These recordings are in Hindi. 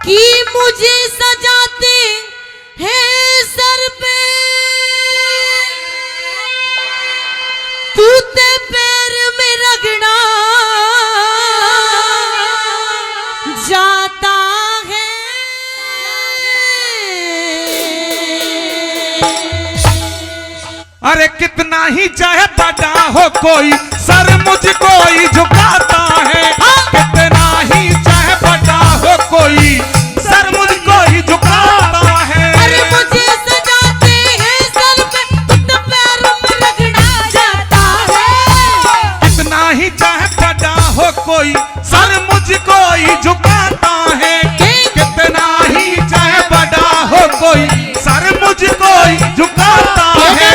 कि मुझे सजाते हैं सर पे, तूते पैर में रगड़ा जाता है। अरे कितना ही चाहे बड़ा हो कोई, सर मुझको ही झुकाता है। कितना ही चाहे बड़ा हो कोई, सर मुझको ही झुकाता है। अरे मुझे सजाते हैं सर पे, तूते पैर में रगड़ा जाता है। कितना ही चाहे बड़ा हो कोई, सर मुझको ही झुकाता है। कितना ही चाहे बड़ा हो कोई, सर मुझको ही झुकाता है।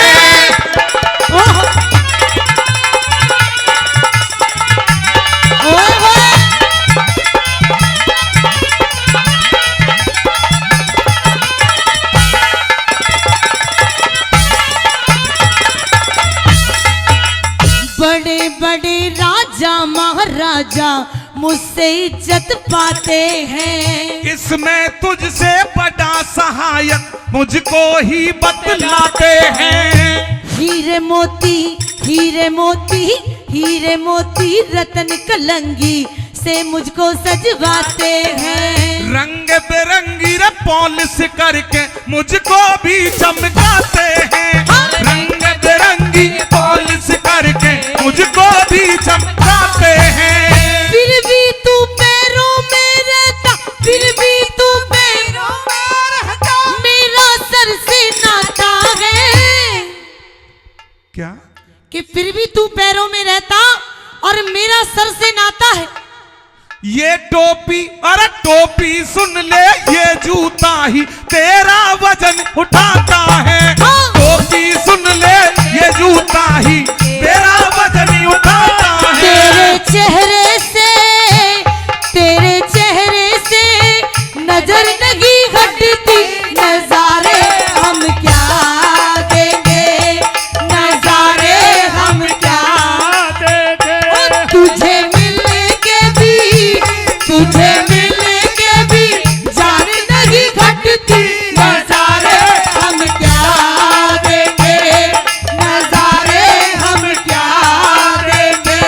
बड़े बड़े राजा महाराजा मुझसे इज्जत पाते हैं। इसमें तुझसे बड़ा सहायक मुझको ही बतलाते हैं। हीरे मोती हीरे मोती हीरे मोती रतन कलंगी से मुझको सजवाते हैं। रंग बिरंगी पॉलिश करके मुझको भी चमकाते हैं। रंग बिरंगी पॉलिश करके मुझको भी चमकाते हैं। फिर भी तू पैरों में रहता, फिर भी तू पैरों में रहता, मेरा सर से नाता है। क्या? कि फिर भी तू पैरों में रहता और मेरा सर से नाता है। ये टोपी, अरे टोपी सुन ले, ये जूता ही तेरा वजन उठाता है। टोपी सुन ले, ये जूता ही तेरा वजन उठाता है। तेरे चेहरे से नजर नहीं हटती, नजारे हम क्या देंगे, नजारे हम क्या देंगे। तुझे मिलने के भी जान नहीं घटती, नजारे हम क्या देंगे, नजारे हम क्या देंगे।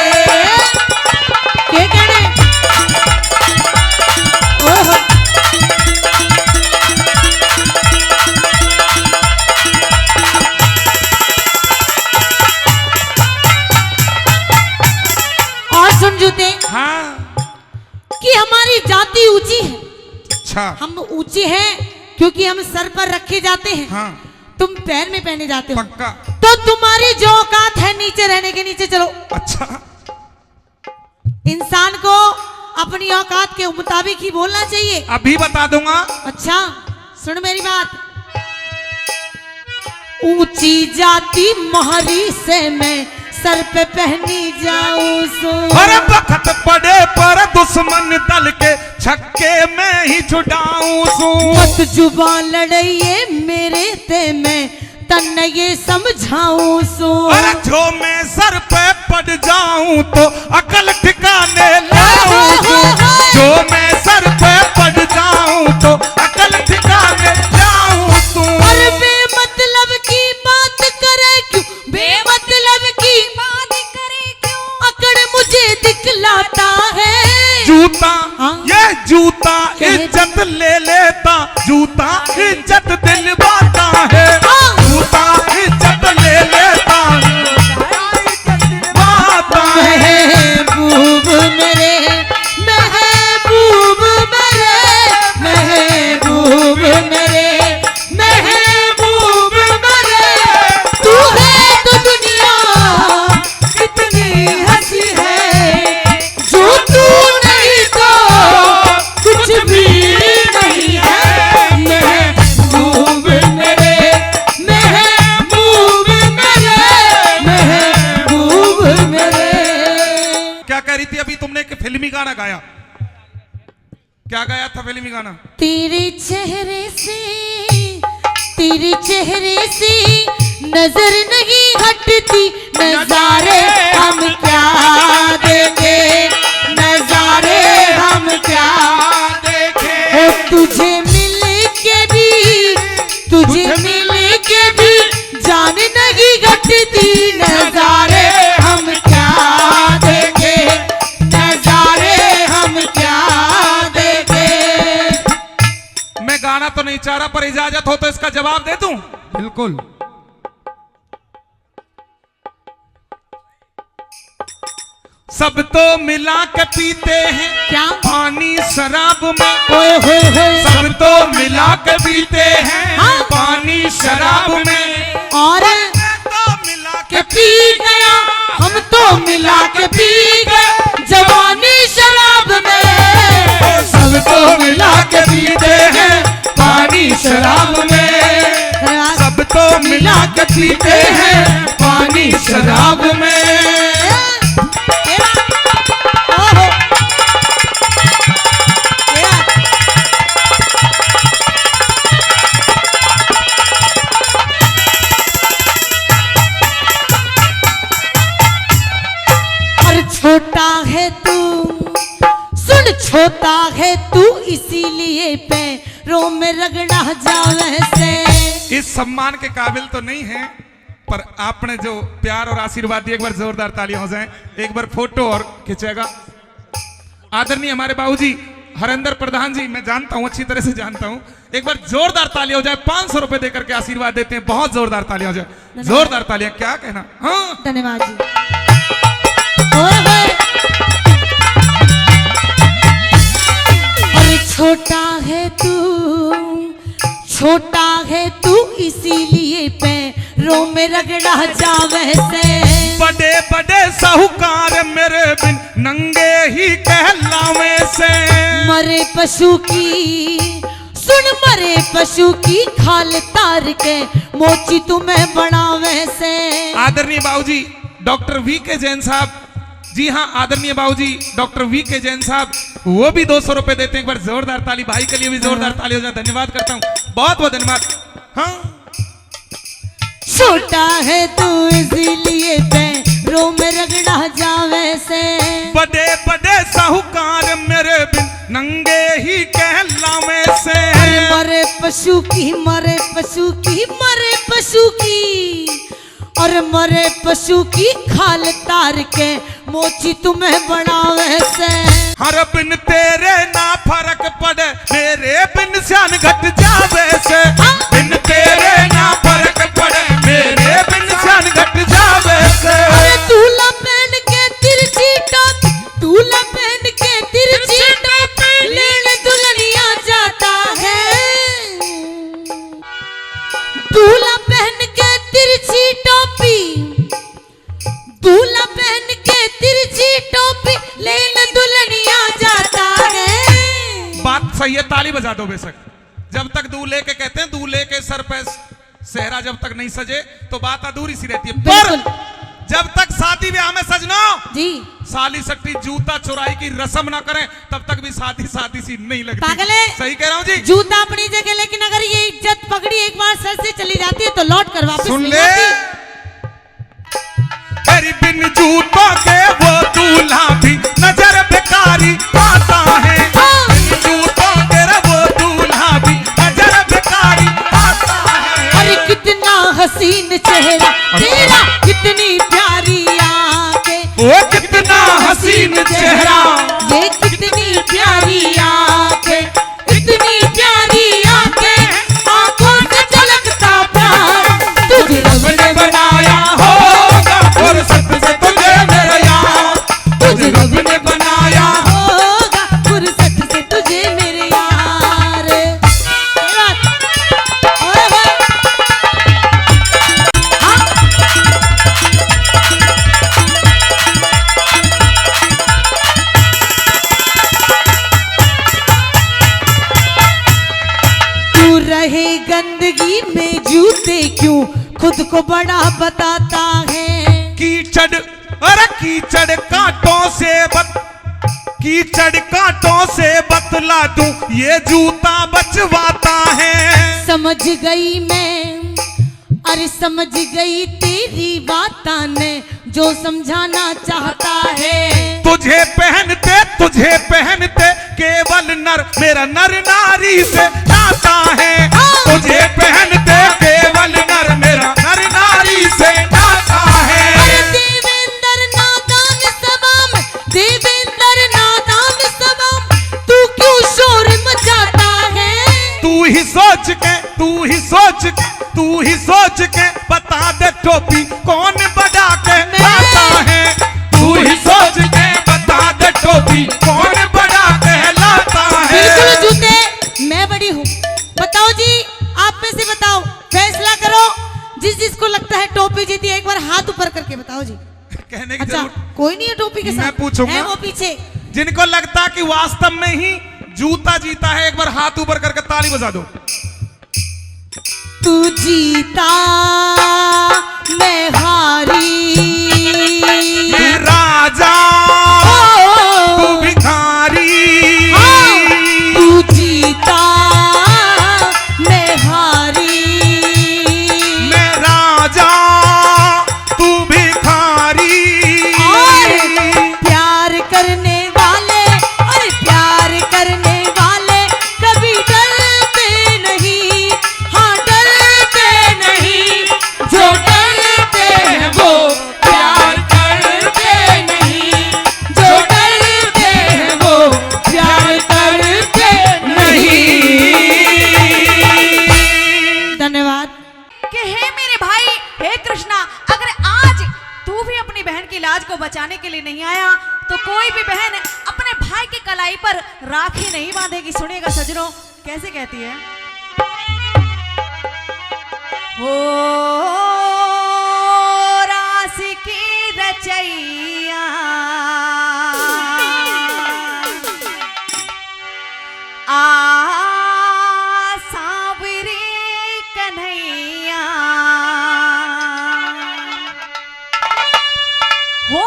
क्या कहने? ओहो और सुन जूते, हाँ, कि हमारी जाति ऊंची है। अच्छा, हम ऊंचे हैं क्योंकि हम सर पर रखे जाते हैं। हाँ, तुम पैर में पहने जाते हो। पक्का। तो तुम्हारी जो औकात है नीचे रहने के, नीचे चलो। अच्छा, इंसान को अपनी औकात के मुताबिक ही बोलना चाहिए। अभी बता दूंगा। अच्छा सुन मेरी बात। ऊंची जाति मोहरी से मैं सर पे पहनी जाऊं सो। अरे वक्त पड़े पर दुश्मन दल के छक्के में ही छुड़ाऊं सू। मत जुबान लड़ाइए मेरे ते मैं तन ये समझाऊं सो। अरे जो मैं सर पे पड़ जाऊं तो अकल ठिकाने लाऊं सू। जो मैं सर पे पड़ जाऊं तो अकल ठिकाने लाऊं सू। और बेमतलब की बात करे क्यों, बेमतलब की बात करे क्यों, अकड़ मुझे दिखलाता है। जूता, हाँ? ये जूता इज्जत ले लेता, जूता इज्जत दिलवाता है। जूता इज्जत ले लेता, दिलवाता है। महबूब मेरे, महबूब मेरे, महबूब मेरे, महबूब मेरे, तू है तो दुनिया कितनी हंसी है, जो तू नहीं तो कुछ भी नहीं है। महबूब मेरे, महबूब मेरे, महबूब मेरे। क्या कह रही थी अभी तुमने? एक फिल्मी गाना गाया, क्या गाया था फिल्मी गाना? तेरे चेहरे से नजर नहीं हटती, नजारे हम क्या देंगे, नजारे हम क्या देंगे। तुझे मिल के भी जान नहीं घटती नजारे हम क्या देखे, नजारे हम क्या देखे। मैं गाना तो नहीं चाह रहा, पर इजाजत हो तो इसका जवाब दे दूं? बिल्कुल। सब तो मिला के पीते हैं क्या पानी शराब में, ओए होए होए। सब तो मिला के पीते हैं हाँ। पानी शराब में, और तो मिला के पी गया, हम तो मिला के पी गए जवानी शराब में। सब तो मिला के पीते हैं पानी शराब में, सब तो मिला के पीते हैं पानी शराब में। ओहो। छोटा है तू, सुन छोटा है तू, इसीलिए पैरों में रगड़ा जावे से। इस सम्मान के काबिल तो नहीं है, पर आपने जो प्यार और आशीर्वाद दिया, एक बार जोरदार तालियां हो जाएं। एक बार फोटो और खिंचेगा। आदरणीय हमारे बाबूजी हरेंद्र प्रधान जी, मैं जानता हूं, अच्छी तरह से जानता हूं। एक बार जोरदार तालियां हो जाए, 500 रुपए देकर के आशीर्वाद देते हैं। बहुत जोरदार तालियां हो जाए, जोरदार तालियां, क्या कहना। हाँ धन्यवाद जी। ओए होए। अरे छोटा है तू, छोटा है तू, इसीलिए पैरों में रगड़ा जावे से। बड़े बड़े साहूकार मेरे बिन नंगे ही कहलावे से। मरे पशु की, सुन मरे पशु की खाल तार के मोची तुम्हें बनावे से। आदरणीय बाबूजी डॉक्टर वी के जैन साहब, जी हाँ आदरणीय बाबूजी डॉक्टर वी के जैन साहब, वो भी 200 रुपए देते हैं। एक बार जोरदार ताली, भाई के लिए भी जोरदार ताली हो जाए। धन्यवाद करता हूँ, बहुत बहुत धन्यवाद। हाँ छोटा है तू, इसीलिए पैरों में रगड़ा जावे से। बड़े बड़े साहूकार मेरे बिन नंगे ही कहलावे से। मरे पशु की, मरे पशु की, मरे पशु की, और मरे पशु की खाल तार के मोची तुम्हें बनावे से। हर बिन तेरे ना फर्क पड़े, मेरे बिन शान घट जावे से। बिन तेरे ना फर्क पड़े, मेरे बिन शान घट जावे से। अरे दूल्हा पहन के तिरछी टोपी, दूल्हा पहन के तिरछी टोपी, लेने दुल्हनिया जाता है। दूल्हा पहन के तिरछी टोपी, दूल्हा पहन के तिरछी टोपी, लेने दुल्हनिया जाता है। बात सही है, ताली बजा दो बेशक। जब तक दूल्हे के कहते हैं, दूल्हे के सर पे सेहरा जब तक नहीं सजे तो बात अधूरी सी रहती है। पर जब तक शादी ब्याह में सजना जी, साली सट्टी जूता चुराई की रस्म ना करें, तब तक भी शादी शादी सी नहीं लगती। पागल है। सही कह रहा हूँ जी। जूता अपनी जगह, लेकिन अगर ये इज्जत पगड़ी एक बार सर से चली जाती है तो लौट कर वापस सुन नहीं ले, आती। तेरी बिन जूतों के वो दूल्हा भी नजर बेकारी आता है। बिन जूतों के वो दूल्हा भी नजर बेकारी आता है। अरे कितना हसीन चेहरा तेरा, कितनी प्यारी आंखें, वो कितना हसीन चेहरा, ये कितनी प्यारी आंखें, इतनी प्यारी आंखें, आंखों से झलकता प्यार, तुझे रब ने बनाया होगा फुर्सत से तुझे मेरा यार, तुझे रब ने बनाया होगा फुर्सत से तुझे मेरे यार। ओए होए। हाँ। तू रहे गंदगी में जूते क्यों खुद को बड़ा बताता है। कीचड़, अरे कीचड़ कांटों से बतला दूं, ये जूता बचवाता है। समझ गई मैं, अरे समझ गई तेरी बातां ने जो समझाना चाहता है। तुझे पहनते केवल नर, मेरा नर नारी से नाता है। तुझे पहनते केवल नर, मेरा नर नारी से नाता है। देवेंद्र नादान सबाम, देवेंद्र नादान सबाम, तू क्यों शोर मचाता है? तू ही सोच के बता दे टोपी कौन बजा के लाता है। तू ही सोच के बता दे टोपी कौन बजा के लाता है। बिल्कुल जूते, मैं बड़ी हूँ। बताओ जी, आप में से बताओ, फैसला करो। जिसको लगता है टोपी जीती है, एक बार हाथ ऊपर करके बताओ जी। कहने की अच्छा, कोई नहीं है टोपी के साथ, मैं पूछूंगा। है वो पीछे। जिनको लगता कि वास्तव में ही जूता जीता है, एक बार हाथ ऊपर करके ताली बजा दो। तू जीता मैं हारी, मैं राजा तू भिखारी। तू जीता मैं हारी, मैं राजा तू भिखारी। प्यार करने वाले और प्यार करने वाले कभी डरते नहीं। हाँ डरते नहीं, जो डरते हैं वो प्यार करते नहीं। जो डरते हैं वो प्यार करते नहीं। धन्यवाद। कि हे मेरे भाई, हे कृष्णा, अगर आज तू भी अपनी बहन की लाज को बचाने के लिए नहीं आया तो कोई भी बहन अपने भाई की कलाई पर राखी नहीं बांधेगी। सुनिएगा सजनों, कैसे कहती है। हो रास की रचैया, सांवरी कन्हैया, हो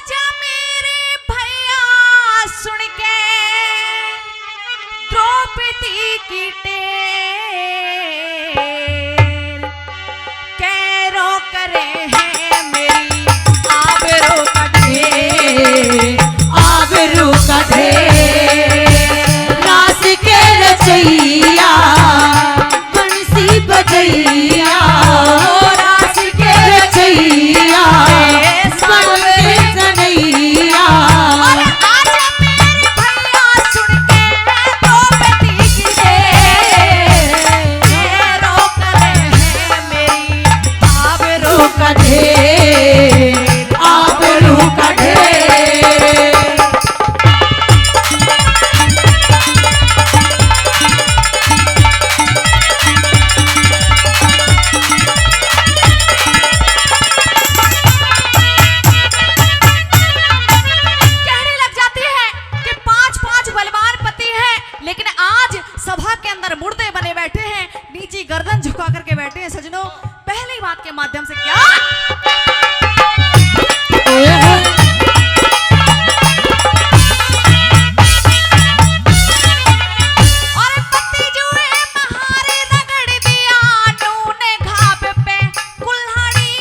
जा मेरे भैया सुन के द्रौपदी की टेर, कैरो करे हैं मेरी आबरू का ढेर। आबरू का ढेर, रास के रचैया, बंसी बजैया। रास के रचैया, बंसी कन्हैया। और आजा मेरे भैया सुन के द्रौपदी की टेर, कैरो करे हैं मेरी आबरू का ढेर, आबरू का ढेर। कहने लग जाती है कि 5-5 बलवान पति हैं, लेकिन आज सभा के अंदर मुर्दे बने बैठे हैं, नीचे गर्दन झुका करके बैठे हैं। सजनों, पहली बात के माध्यम से क्या और पति जुए महारे रगड़ दिया, नूने घाप पे कुल्हाड़ी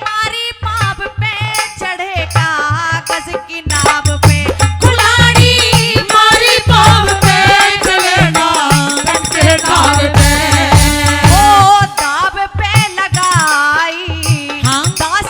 मारी, पाप पे चढ़े कागज की नाव पे कुल्हाड़ी मारी पाव पे, चलना के दाग पे। ओ दाब पे लगाई। हाँ? दास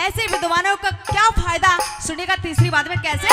ऐसे विद्वानों का क्या फायदा, सुनेगा तीसरी बात में कैसे।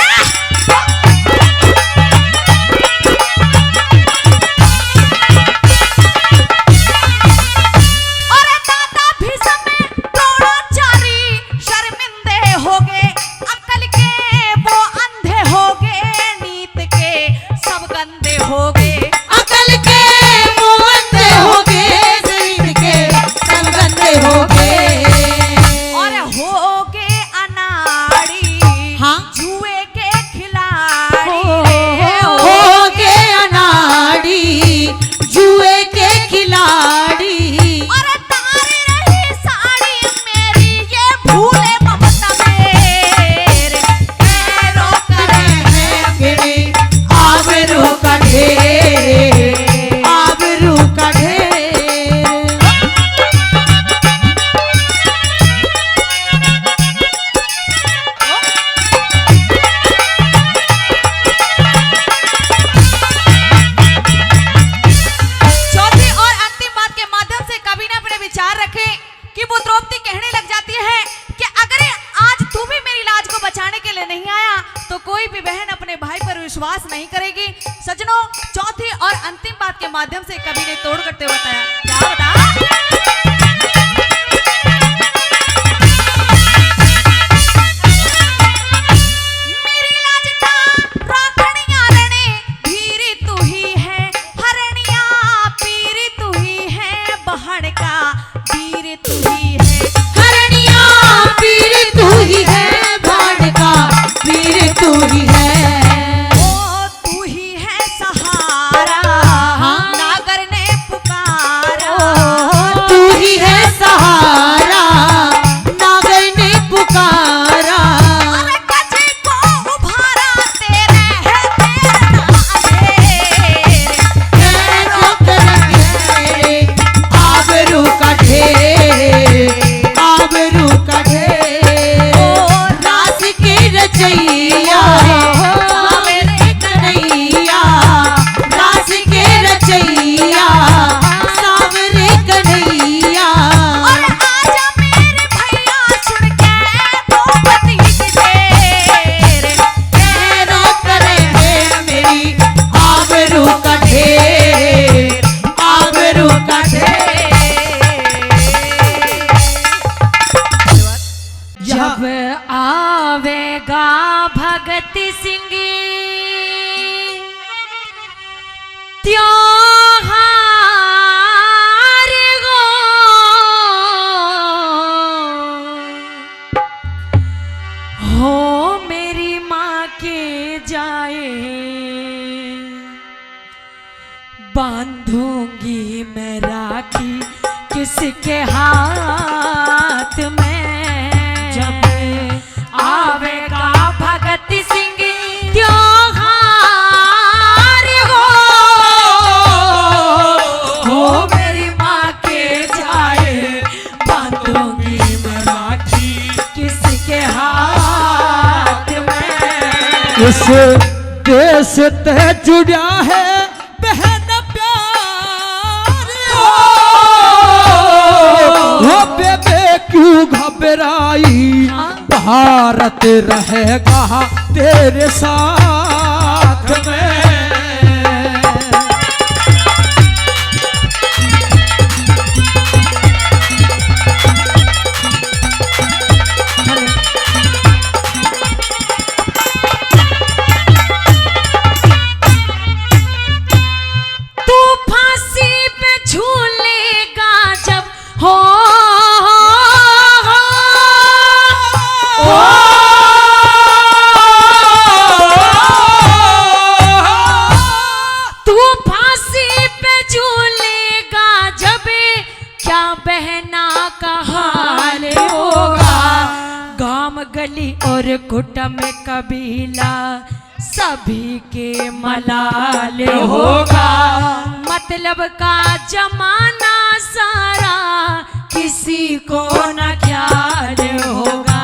विश्वास नहीं करेगी। सजनों, चौथी और अंतिम बात के माध्यम से कवि ने तोड़ करते हुए बताया, क्या बता? बांधूंगी मैं राखी किसके हाथ में, जब आवेगा भगत सिंह त्योहार हो मेरी माँ के जाए। बांधूंगी मैं राखी किसके हाथ में। इस देश से जुड़ा है बहन बेबे क्यों घबराई, भारत रहेगा तेरे साथ में। तू फांसी पे झूलेगा जब हो गली और कुटुंब कबीला सभी के मलाल होगा। मतलब का जमाना सारा किसी को न ख्याल होगा।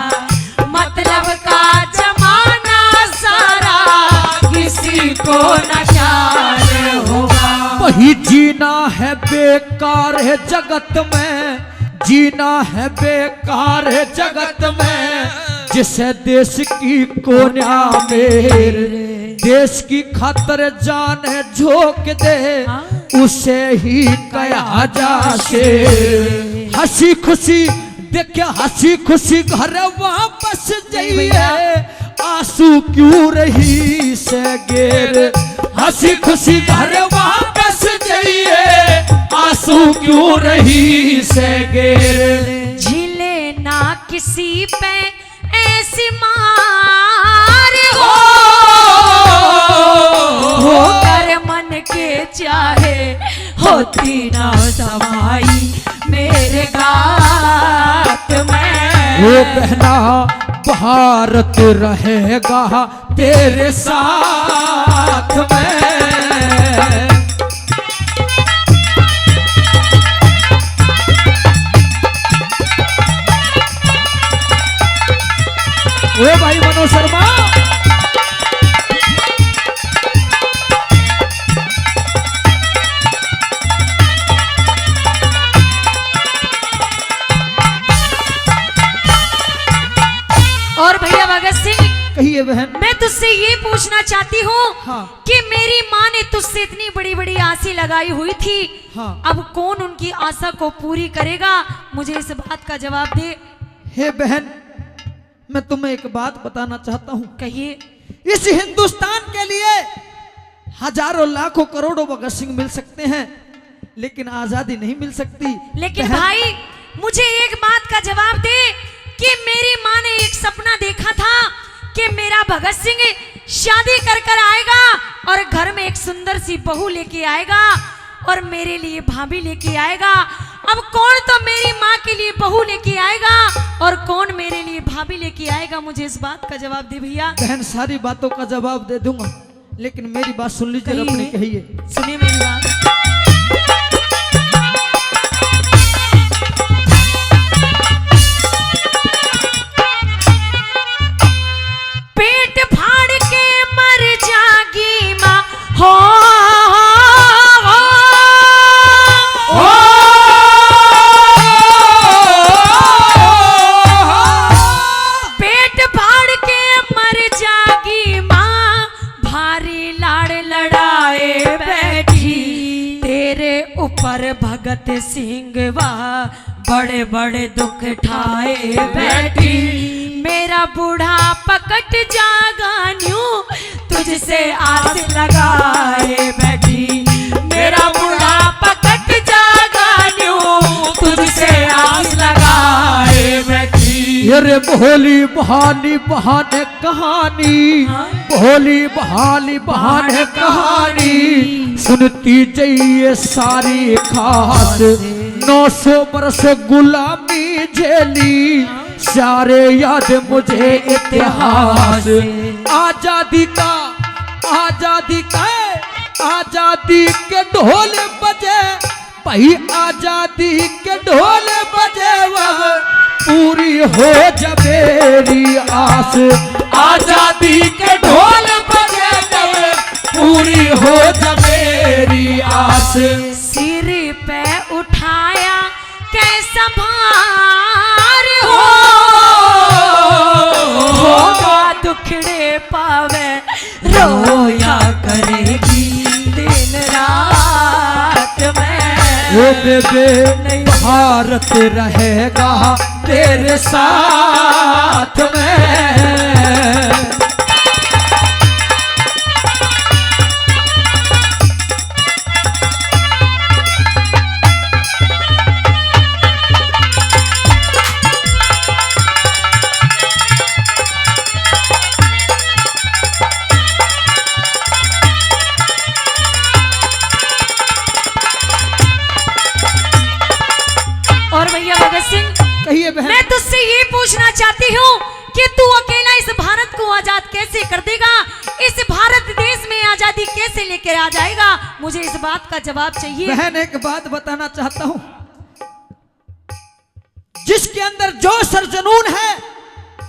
मतलब का जमाना सारा किसी को न ख्याल होगा। वही जीना है बेकार है जगत में, जीना है बेकार जगत में, जिसे देश की कोन्या मेरे, देश की खातर जान झोंक दे, उसे ही कया जासे। हंसी खुशी देखे, हंसी खुशी घर वापस जाइए, आंसू क्यों रही से गेर। हंसी खुशी घर वापस जाइए, आंसू क्यों रही से गेर। झिले ना किसी पे ऐसी मार हो कर मन के चाहे, होती ना समाई मेरे गात में। वो बहना भारत रहेगा तेरे साथ में। ओ भाई मनोज शर्मा, और भैया भगत सिंह, कहिए बहन। मैं तुझसे ये पूछना चाहती हूँ हाँ। कि मेरी माँ ने तुझसे इतनी बड़ी बड़ी आशा लगाई हुई थी, हाँ। अब कौन उनकी आशा को पूरी करेगा? मुझे इस बात का जवाब दे। हे बहन, मैं तुम्हें एक बात बताना चाहता हूँ। कहिए। इस हिंदुस्तान के लिए हजारों लाखों करोड़ों भगत सिंह मिल सकते हैं, लेकिन आजादी नहीं मिल सकती। लेकिन बहन, भाई मुझे एक बात का जवाब दे कि मेरी माँ ने एक सपना देखा था कि मेरा भगत सिंह शादी कर कर आएगा और घर में एक सुंदर सी बहू लेके आएगा और मेरे लिए भाभी लेके आएगा। अब कौन तो मेरी माँ के लिए बहू लेके आएगा और कौन मेरे लिए भाभी लेके आएगा? मुझे इस बात का जवाब दे भैया। बहन, सारी बातों का जवाब दे दूंगा, लेकिन मेरी बात सुन लीजिए अपनी। कहिए। सुनिए मेरी बात। पेट फाड़ के मर जागी माँ हो, पेट फाड़ के मर जागी माँ, भारी लाड़ लड़ाए बैठी, तेरे ऊपर भगत सिंह वाह बड़े बड़े दुख ठाए बैठी। मेरा बूढ़ा पकट जागा न्यू, तुझसे आस लगाए बैठी। मेरा बूढ़ा पकट जागा न्यू, तुझसे आस लगाए बैठी। अरे भोली बहानी बहाने कहानी, भोली बहानी बहाने कहानी, सुनती जाइए सारी खास। 900 बरस गुलामी झेली, सारे याद मुझे इतिहास। आजादी का, आजादी का, आजादी के ढोल बजे भाई, आजादी के ढोल बजे वह पूरी हो जब मेरी आस। आजादी के ढोल बजे जब पूरी हो जब मेरी आस। सिर पे उठाया कैसा भार होगा दुखड़े पावे, रोया करेगी दिन रात में। वो बेबे भारत रहेगा तेरे साथ में। और भैया भगत सिंह, कहिए बहन। मैं तुझसे ये पूछना चाहती हूँ कि तू अकेला इस भारत को आजाद कैसे कर देगा? इस भारत देश में आजादी कैसे लेकर आ जाएगा? मुझे इस बात का जवाब चाहिए। बहन, एक बात बताना चाहता हूँ, जिसके अंदर जोश और जुनून है,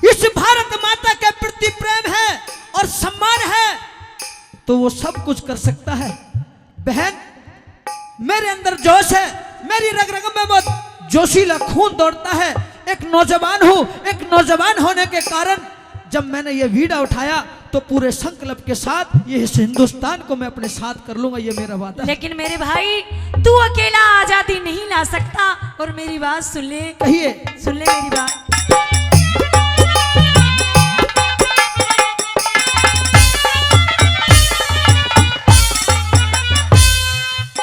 इस भारत माता के प्रति प्रेम है और सम्मान है, तो वो सब कुछ कर सकता है। बहन, मेरे अंदर जोश है, मेरी रग रग में वो जोशीला खून दौड़ता है। एक नौजवान हूँ, एक नौजवान होने के कारण जब मैंने ये वीडा उठाया तो पूरे संकल्प के साथ ये इस हिंदुस्तान को मैं अपने साथ कर लूंगा, ये मेरा वादा है। लेकिन मेरे भाई तू अकेला आजादी नहीं ला सकता। और मेरी बात सुन ले, कहिए। सुन ले मेरी बात।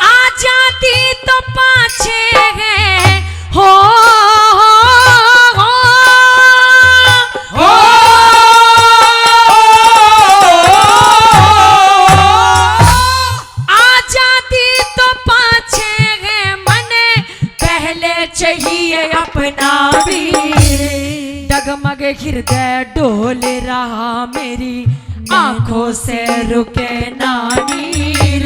आजादी तो पाछे है हो चाहिए अपना वीर। डगमग हृदय डोल रहा मेरी आंखों से रुके ना नीर।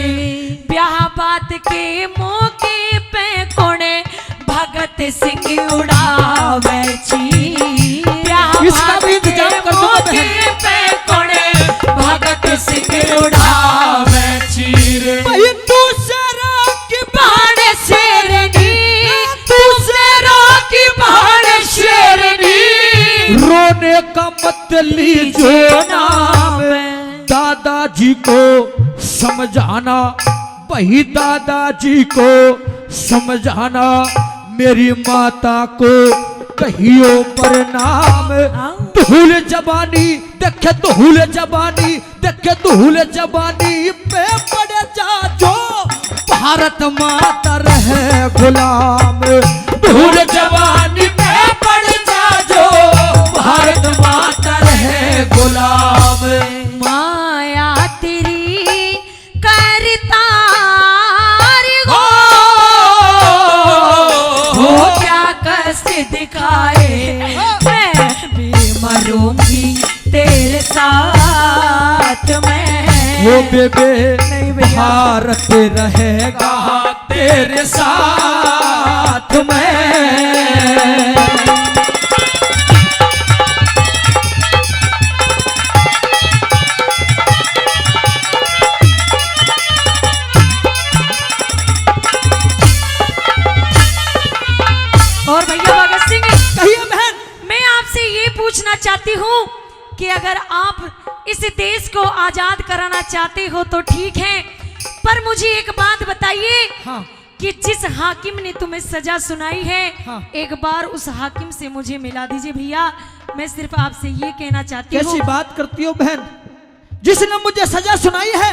ब्याह बात के मौके पे कोने भगत सिंह उड़ावे चीर। इसका भी इंतजाम कर दो मौके पे कोने भगत सिंह उड़ावे चीर। दूसरा की बाण शेरनी, दूसरा की बाण शेरनी। रोने का मत लीजिए नाम, दादाजी को समझाना, वही दादाजी को समझाना। मेरी माता को कहियो प्रणाम। धूल जवानी देखे, धूल जवानी देखे, धूल जवानी पे पड़े जा जो भारत माता रहे गुलाम। धूल जवानी पे पड़ जा जो भारत माता रहे गुलाम। माया तेरी करता हो क्या कष्ट दिखाए, मैं भी मरूंगी तेरे साथ में। वो बेबे नहीं भैया। भारत रहेगा तेरे साथ में। और भैया भगत सिंह, कहिए बहन। मैं आपसे ये पूछना चाहती हूँ कि अगर आप इस देश को आजाद कराना चाहते हो तो ठीक है, पर मुझे एक बात बताइए। हाँ। कि जिस हाकिम ने तुम्हें सजा सुनाई है, हाँ। एक बार उस हाकिम से मुझे मिला दीजिए भैया। मैं सिर्फ आपसे ये कहना चाहती हूँ। कैसी बात करती हो बहन? जिसने मुझे सजा सुनाई है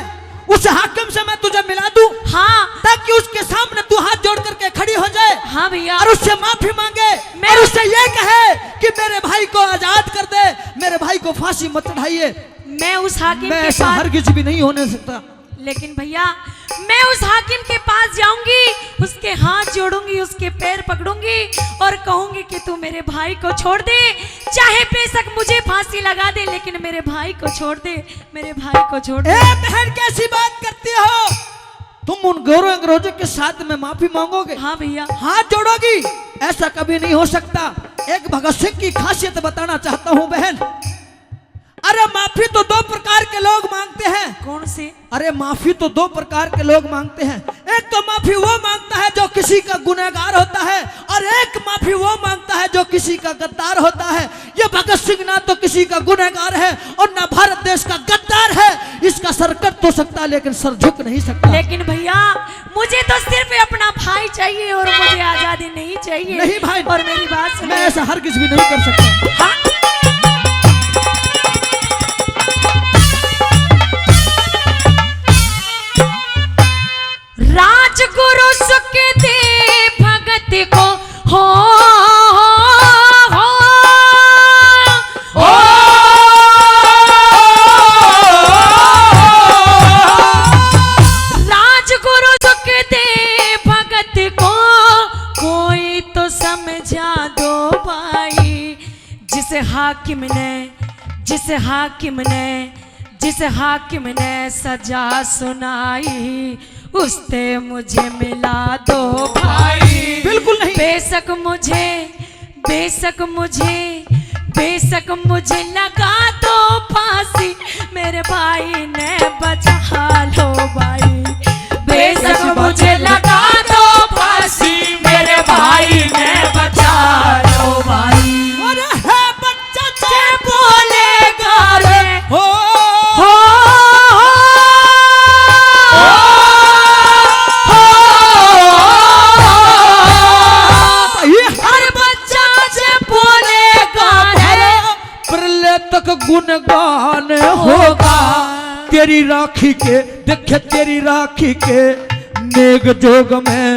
उस हाकिम से मैं तुझे मिला दूं? हाँ। ताकि उसके सामने तू हाथ जोड़ करके खड़ी हो जाए। हाँ भैया। और उससे माफी मांगे, मैं और उससे ये कहे कि मेरे भाई को आजाद कर दे, मेरे भाई को फांसी मत चढ़ाइए। मैं उस हाकिम मैं के ऐसा पास, हरगिज भी नहीं होने सकता। लेकिन भैया मैं उस हाकिम के पास जाऊंगी, उसके हाथ जोड़ूंगी, उसके पैर पकड़ूंगी और कहूंगी कि तू मेरे भाई को छोड़ दे। चाहे बेशक मुझे फांसी लगा दे, लेकिन मेरे भाई को छोड़ दे, मेरे भाई को छोड़ दे। ए बहन, कैसी बात करती हो तुम? उन गौरव अंग्रेजों के साथ में माफी मांगोगे? हाँ भैया। हाथ जोड़ोगी? ऐसा कभी नहीं हो सकता। एक भगत सिंह की खासियत बताना चाहता हूँ बहन। अरे माफी तो दो प्रकार के लोग मांगते हैं। कौन से? अरे माफी तो दो प्रकार के लोग मांगते हैं। एक तो माफी वो मांगता है जो किसी का गुनहगार होता है, और एक माफी वो मांगता है जो किसी का गद्दार होता है। ये भगत सिंह ना तो किसी का गुनहगार है और ना भारत देश का गद्दार है। इसका सर कट तो सकता है लेकिन सर झुक नहीं सकता। लेकिन भैया मुझे तो सिर्फ अपना भाई चाहिए और मुझे आजादी नहीं चाहिए। नहीं भाई, और मेरी बात सुनो। मैं ऐसा हरगिज भी नहीं कर सकता। हाँ? राजगुरु सुख दे भगत को हो, राजगुरु सुख दे भगत को कोई तो समझा दो भाई। जिस हाकिम ने सजा सुनाई उससे मुझे मिला दो भाई। बिल्कुल नहीं। बेशक मुझे लगा दो फांसी, मेरे भाई ने बचा लो भाई। बेशक मुझे लगा दो फांसी, मेरे भाई भाई ने बचा लो भाई। और है बच्चा से बोलेगा रे हो हो हर बच्चा से बोलेगा रे प्रलय तक गुणगान होगा तेरी राखी के। देखे तेरी राखी के नेग जोग में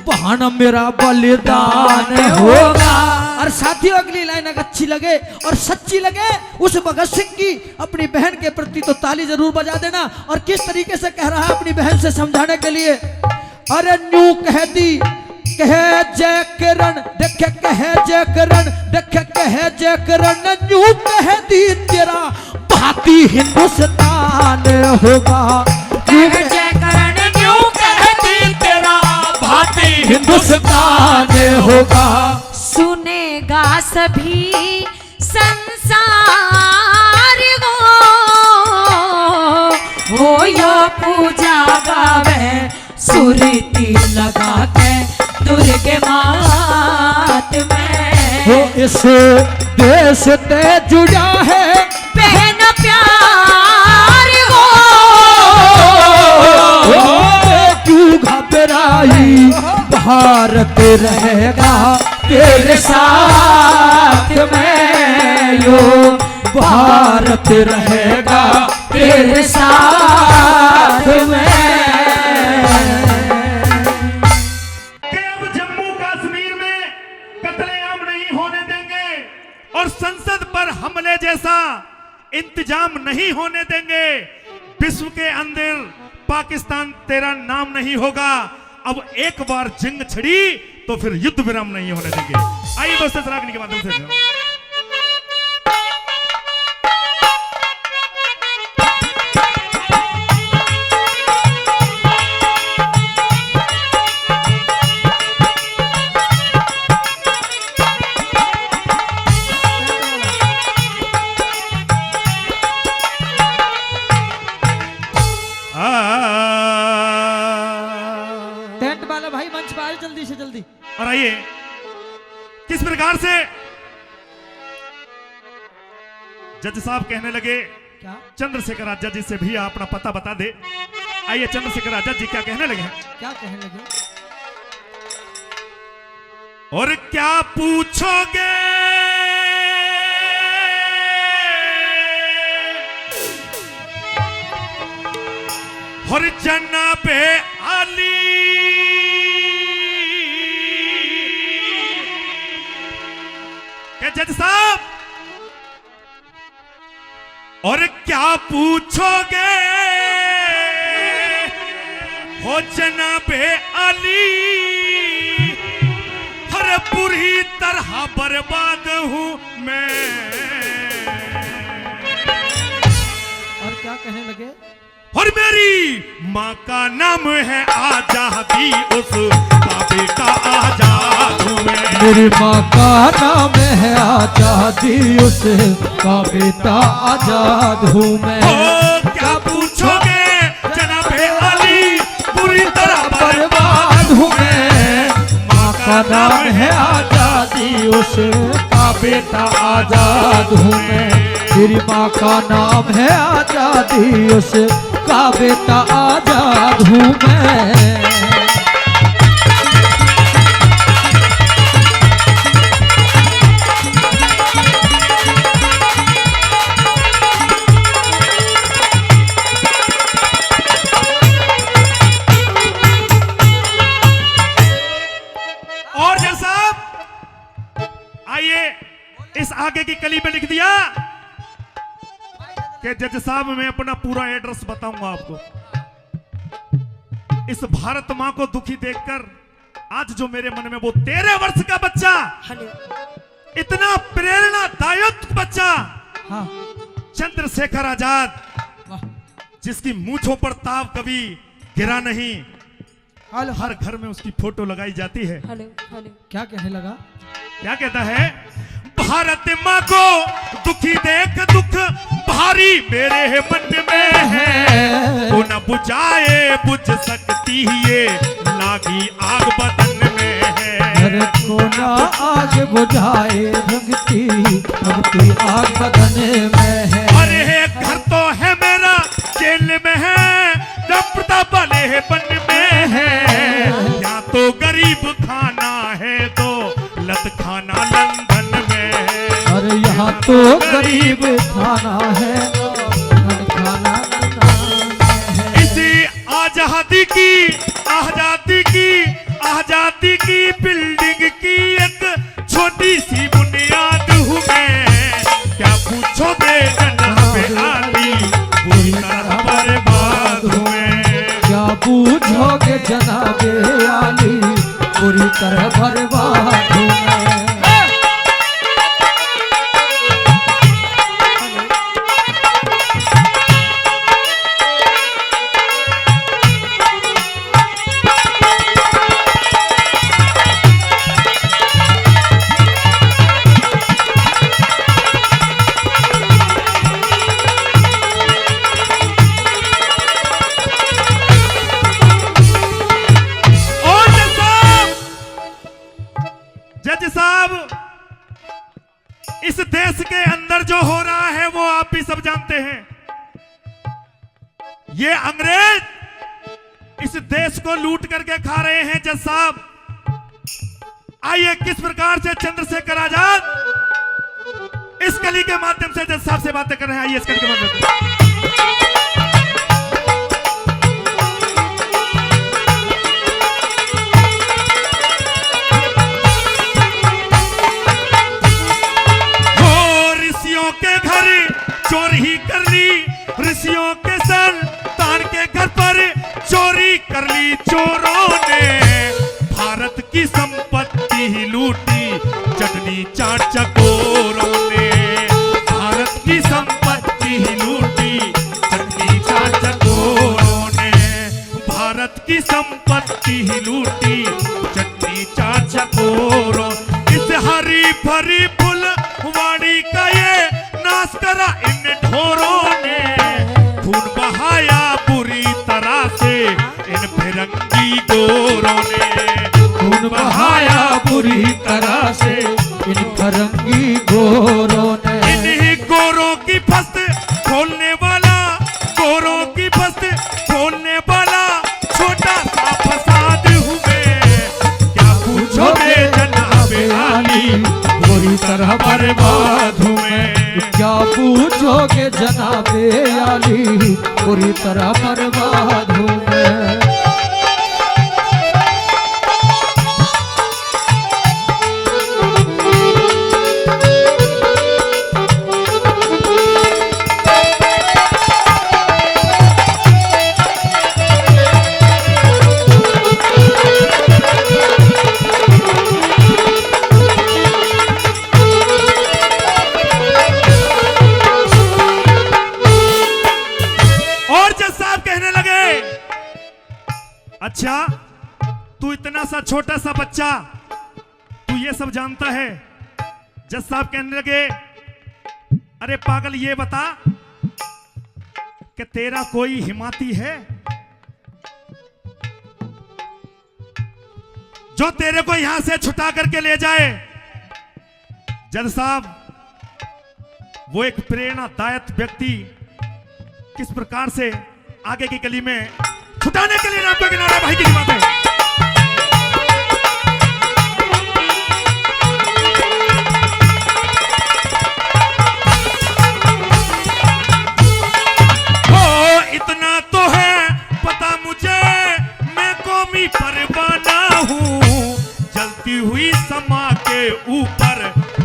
बहाना मेरा बलिदान होगा। और साथियों अगली लाइन अगर अच्छी लगे और सच्ची लगे उस भगत सिंह की अपनी बहन के प्रति तो ताली जरूर बजा देना। और किस तरीके से कह रहा है अपनी बहन से समझाने के लिए। अरे न्यू कह दी कहे जय किरण देखे कहे जय किरण देखे कहे जय किरण न्यू कह दी तेरा भाती हिंदुस्तान होगा। जय करण न्यू कहती तेरा भाती हिंदुस्तान होगा। सुनेगा सभी संसार हो यो पूजा गावे सुरती लगा के दुर्गे मात में। वो इस देश से जुड़ा है बहन प्यार हो क्यों घबराई भारत रहेगा तेरे साथ में यो भारत रहेगा तेरे साथ में। कि अब जम्मू कश्मीर में कत्लेआम नहीं होने देंगे और संसद पर हमले जैसा इंतजाम नहीं होने देंगे। विश्व के अंदर पाकिस्तान तेरा नाम नहीं होगा। अब एक बार जंग छिड़ी तो फिर युद्ध विराम नहीं होने देंगे। आइए दोस्तों सराहनी के माध्यम से टेंट वाला भाई मंच पर आए जल्दी से जल्दी। और आइए किस प्रकार से जज साहब कहने लगे। क्या चंद्रशेखर आजाद जी से भी अपना पता बता दे। आइए चंद्रशेखर आजाद जी क्या कहने लगे हैं। क्या कहने लगे। और क्या पूछोगे और जनाबे आली क्या जज साहब और क्या पूछोगे हो जनाबे अली हर बुरी तरह बर्बाद हूं मैं। और क्या कहने लगे। और मेरी माँ का नाम है आजादी उसका बेटा आजाद हूं मैं। मेरी माँ का नाम है आजादी उसका बेटा आजाद हूँ मैं। ओ क्या पूछोगे जनाबे अली बुरी तरह बर्बाद हूँ मैं। माँ का नाम है आजादी उसका बेटा आजाद हूँ मैं। मेरी माँ का नाम है आजादी उसका बेटा आजाद हूँ मैं। और जज साहब आइए इस आगे की कली में लिख दिया कि जज साहब मैं अपना पूरा एड्रेस बताऊंगा आपको। इस भारत मां को दुखी देखकर आज जो मेरे मन में वो 13 वर्ष का बच्चा इतना प्रेरणादायक बच्चा हाँ चंद्रशेखर आजाद वाह। जिसकी मूंछों पर ताव कभी गिरा नहीं। हेलो हर घर में उसकी फोटो लगाई जाती है। क्या कहने लगा। क्या कहता है भारत माँ को दुखी देख दुख भारी मेरे मन में है। वो न बुझाए बुझ सकती ये लागी आग बदन में है। घर को ना आग बुझाए भक्ति भक्ति आग बदन में है। अरे घर तो है मेरा जेल में है, रपटा वाले बन में है। यहाँ तो गरीब खाना है तो लत खाना लंदन में है। अरे यहाँ तो गरीब खाना है लत खाना इसी आजादी की बिल्डिंग की एक छोटी सी बुनियाद हूँ मैं। क्या पूछोगे जनाब आली, पूरी तरह बर्बाद हूँ मैं। क्या पूछोगे जनाब आली, पूरी तरह बर्बाद हूँ मैं। जज साहब, इस देश के अंदर जो हो रहा है वो आप भी सब जानते हैं। ये अंग्रेज इस देश को लूट करके खा रहे हैं। जज साहब, आइए किस प्रकार से चंद्रशेखर आजाद इस कली के माध्यम से जज साहब से बातें कर रहे हैं। आइए इस कली के माध्यम से। चोरी कर ली ऋषियों के संतान के घर पर, चोरी कर ली चोरों ने। भारत की संपत्ति ही लूटी चटनी चाट चकोरों ने। भारत की संपत्ति ही लूटी चटनी चाट चकोरों ने। भारत की संपत्ति ही लूटी चटनी चाट चकोरों। इस हरी भरी फुलवाड़ी का ये नाश करा इन ढोरों ने। खून बहाया बुरी तरह से इन फिरंगी गोरों ने। खून बहाया बुरी तरह से इन फिरंगी गोरों ने। इन्हीं गोरों की फस्त खोलने वाला, गोरों की फस्त खोलने वाला छोटा सा फसाद हूँ मैं। क्या पूछोगे जनाब आली, बुरी तरह बर्बाद हूँ मैं। क्या पूछोगे जनाबे आली, पूरी तरह बर्बाद हूँ मैं। अच्छा, तू इतना सा छोटा सा बच्चा, तू ये सब जानता है? जज साहब कहने लगे, अरे पागल, ये बता कि तेरा कोई हिमाती है जो तेरे को यहां से छुटा करके ले जाए? जज साहब, वो एक प्रेरणादायक व्यक्ति किस प्रकार से आगे की गली में छुटाने के लिए रामपुर किनारा भाई की बात है। हो इतना तो है पता मुझे, मैं कौमी परवाना हूँ। जलती हुई समा के ऊपर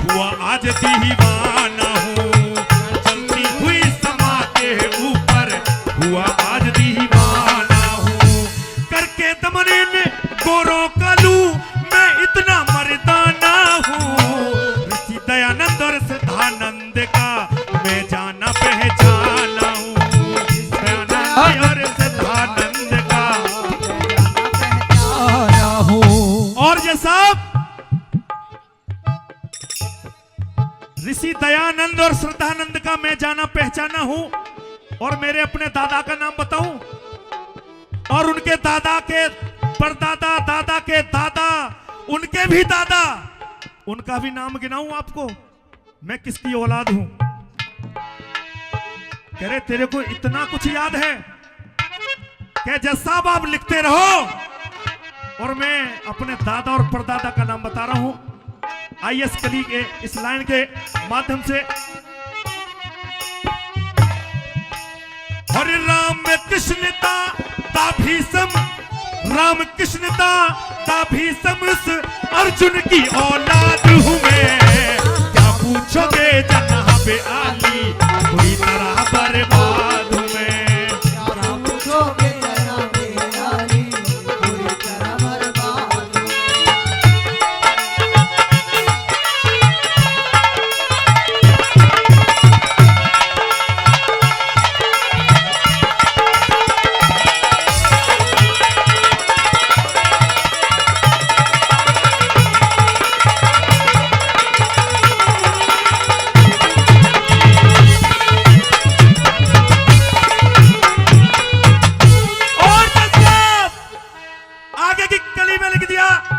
हुआ आज दीवाना हूँ। जलती हुई समा के ऊपर हुआ आज दीवाना। गोरों का लू मैं इतना मर्दाना हूँ। ऋषि दयानंद और सिद्धानंद का मैं जाना पहचाना हूँ। दयानंद और सिद्धानंद का पहचाना हूँ। और ये सब ऋषि दयानंद और श्रद्धानंद का मैं जाना पहचाना हूँ। और मेरे अपने दादा का नाम बताऊं, और उनके दादा के परदादा, दादा के दादा, उनके भी दादा, उनका भी नाम गिनाऊं आपको, मैं किसकी औलाद हूं। कह रहे तेरे को इतना कुछ याद है, क्या जज साहब आप लिखते रहो और मैं अपने दादा और परदादा का नाम बता रहा हूं। आईएएस कली के इस लाइन के माध्यम से। हरे राम कृष्णता भीषम, राम कृष्णता भीषम अर्जुन की औलाद हूं मैं। क्या पूछोगे जनाब आली, पूरी तरह बर्बाद हूं मैं। क्या पूछोगे जनाब आली, पूरी तरह बर्बाद हूं।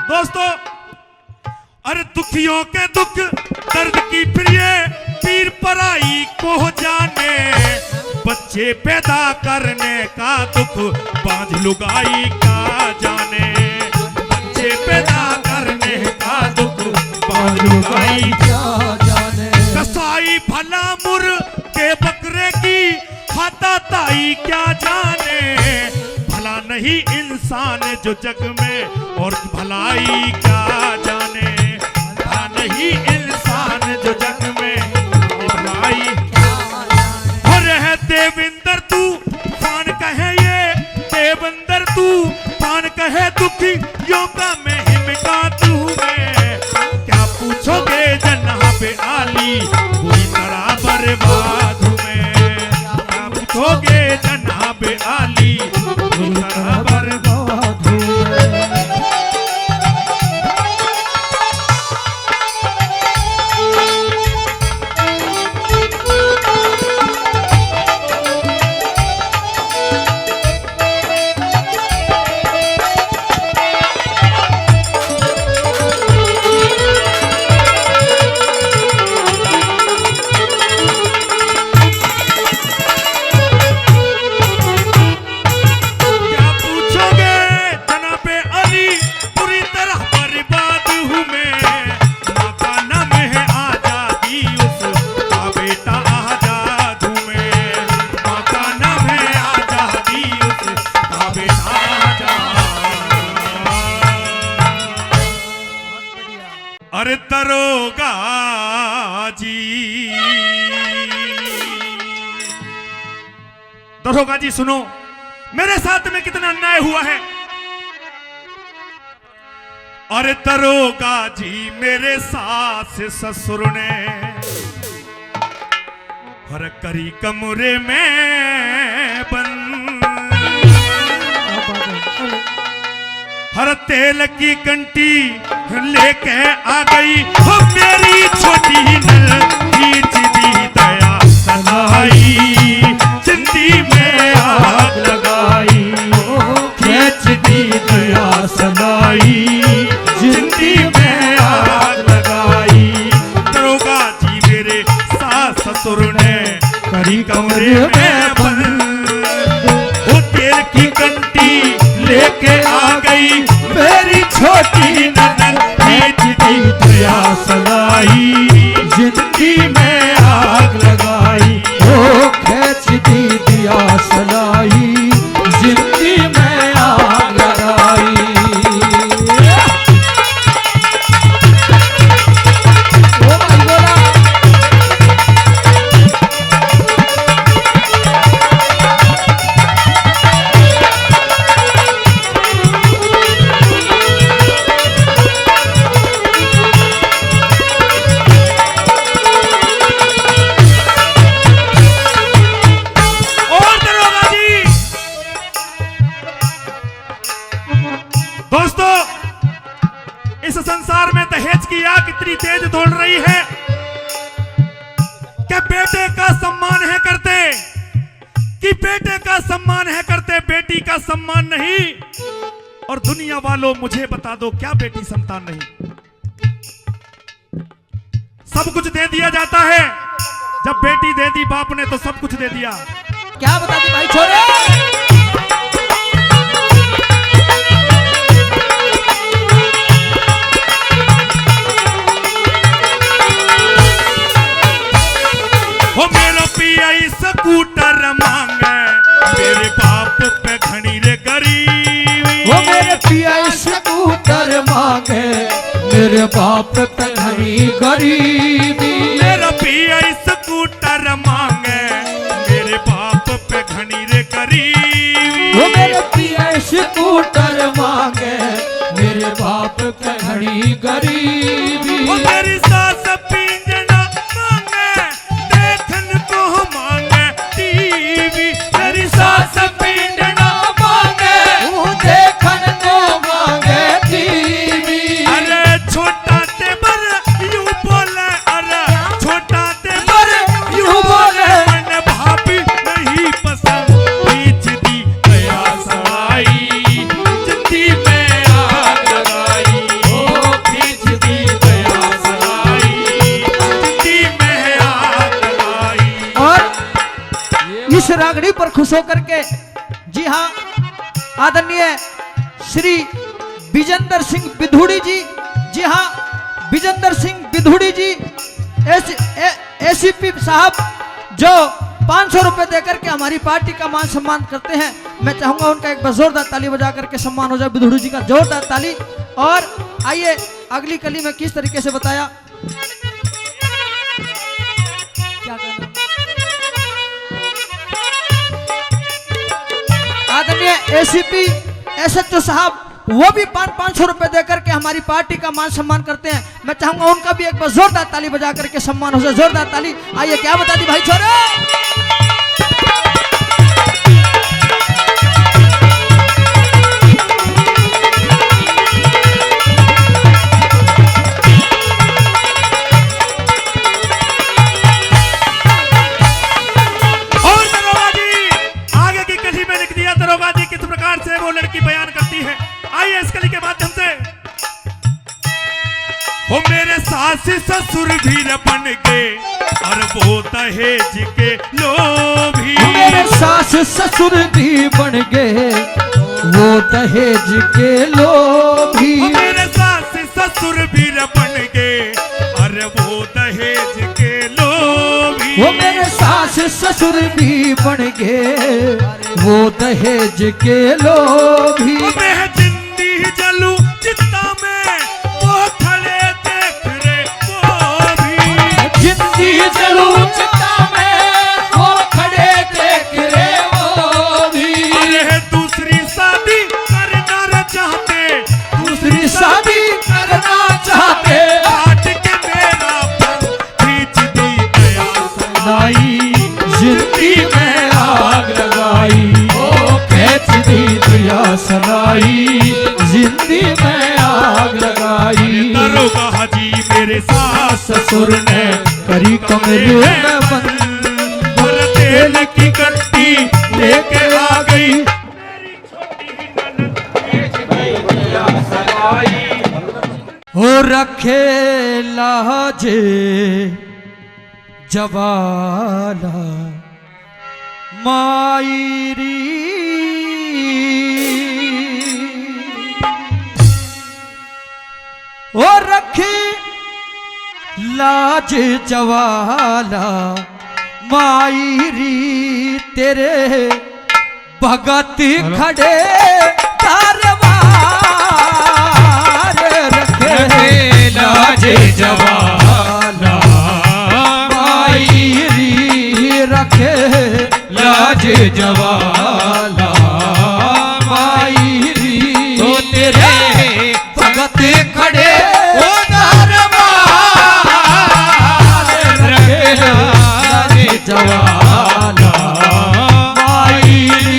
दोस्तों, अरे दुखियों के दुख, दर्द की प्रिय पीर पराई को जाने। बच्चे पैदा करने का दुख बांझ लुगाई का जाने। बच्चे पैदा करने का दुख बांझ लुगाई का जाने। कसाई भला मुर के बकरे की खाता ताई क्या जाने। भला नहीं इंसान जो जग में और भलाई क्या जाने। भला नहीं इंसान जो जग में भलाई क्या जाने। देविंदर तू पान कहे ये, देविंदर तू पान कहे दुखी यों का मैं हिमका तू मैं। क्या पूछोगे जनाब आली, पूरी तरह बर्बाद हूं मैं। क्या पूछोगे जनाब आली, पूरी तरह बर्बाद हूं मैं। अरे दरोगा जी, दरोगा जी सुनो, मेरे साथ में कितना अन्याय हुआ है। अरे दरोगा जी मेरे सास ससुर ने हर करी कमरे में बंद। हर तेल की कंटी लेके आ गई हो मेरी छोटी नलखींच दी दया सनाई। जिंदगी में आग लगाई, खींच दी दया सनाई। जिंदगी में आग लगाई। दरोगा जी मेरे सास ससुर ने करी कमरे में बंद। वो तेल की कंटी लेके आ गई मेरी छोटी ननद, खींच दी दया सनाई। जिंदगी में आग लगाई, ओ खींच दी दया सनाई। जिंदगी में आग लगाई। ओ भाई बोला संसार में दहेज की आग इतनी तेज दौड़ रही है कि बेटे का सम्मान है करते, कि बेटे का सम्मान है करते, बेटी का सम्मान नहीं। और दुनिया वालों मुझे बता दो, क्या बेटी संतान नहीं? सब कुछ दे दिया जाता है, जब बेटी दे दी बाप ने तो सब कुछ दे दिया। क्या बता दी भाई छोरे? हो मेरा पिया स्कूटर मांगे, मेरे बाप पे घनी रे गरीबी। वो मेरे पिया स्कूटर मांगे, मेरे बाप पे घनी गरीबी। मेरा पिया स्कूटर मांगे, मेरे बाप पे घनी रे गरीबी। वो मेरे पिया स्कूटर मांगे, मेरे बाप पे घनी गरीबी। वो मेरी सास पिंजरा मांगे, देखन को मांगे टीवी। मेरी सास पिंजरा मांगे, देखन को मांगे टीवी। अरे छोटा तेबर यूं बोले, अरे छोटा तेबर यूं बोले। मैंने भाभी नहीं पसंद, खींच दी गया सवाई, जिंदगी में आग लगाई। ओ खींच दी गया सवाई, जिंदगी में आग लगाई। और इस रागड़ी पर खुश होकर के, जी हाँ, आदरणीय श्री विजेंद्र सिंह विधुड़ी जी, जी हाँ विजेंद्र सिंह विधुड़ी जी एसीपी साहब, जो 500 रुपए देकर के हमारी पार्टी का मान सम्मान करते हैं। मैं चाहूंगा उनका एक बार जोरदार ताली बजा करके सम्मान हो जाए, विधुड़ी जी का जोरदार ताली। और आइए अगली कली में किस तरीके से बताया, क्या कहना, आदरणीय एसीपी एसएचओ साहब, वो भी 500 रुपए देकर के हमारी पार्टी का मान सम्मान करते हैं। मैं चाहूंगा उनका भी एक बार जोरदार ताली बजा करके सम्मान हो जाए, जोरदार ताली। आइए, क्या बता दी भाई छोरे? और दरोगा जी, आगे की कली में लिख दिया दरोगा जी किस प्रकार से वो लड़की बयान करती है। आइए इस कली के माध्यम से। हो मेरे सास ससुर भी बन गए, और वो दहेज के लोभी। मेरे सास ससुर भी बन गए, वो दहेज के लोभी। हो मेरे सास ससुर भी बन गए, और वो दहेज के लोभी। वो मेरे सास ससुर भी बन गए, वो दहेज के लोभी। मैं जिंदी जलूं चिता में, वो खड़े देख रे वो भी। जिंदगी जलूं चिता में, वो खड़े देख रे वो भी। अरे दूसरी शादी करना रे चाहते, दूसरी शादी करना चाहते। काट के मेरा पर खींच दी गया सनाई, जिंदगी में आग लगाई, ओ खींच दी दया सनाई, जिंदगी में आग लगाई। दरोगा जी मेरे सास ससुर ने करी कमरे में बंद, और तेल की कट्टी लेके आ गई। हो रखे लाजे जवाला मायरी। ओ रखे लाज जवाला मायरी, तेरे भगत खड़े कारवार। रखे लाज जवाला मायरी, रखे लाज जवाला मायरी, तो तेरे भगत खड़े ओ दरबार। रखे लाज जवाला मायरी।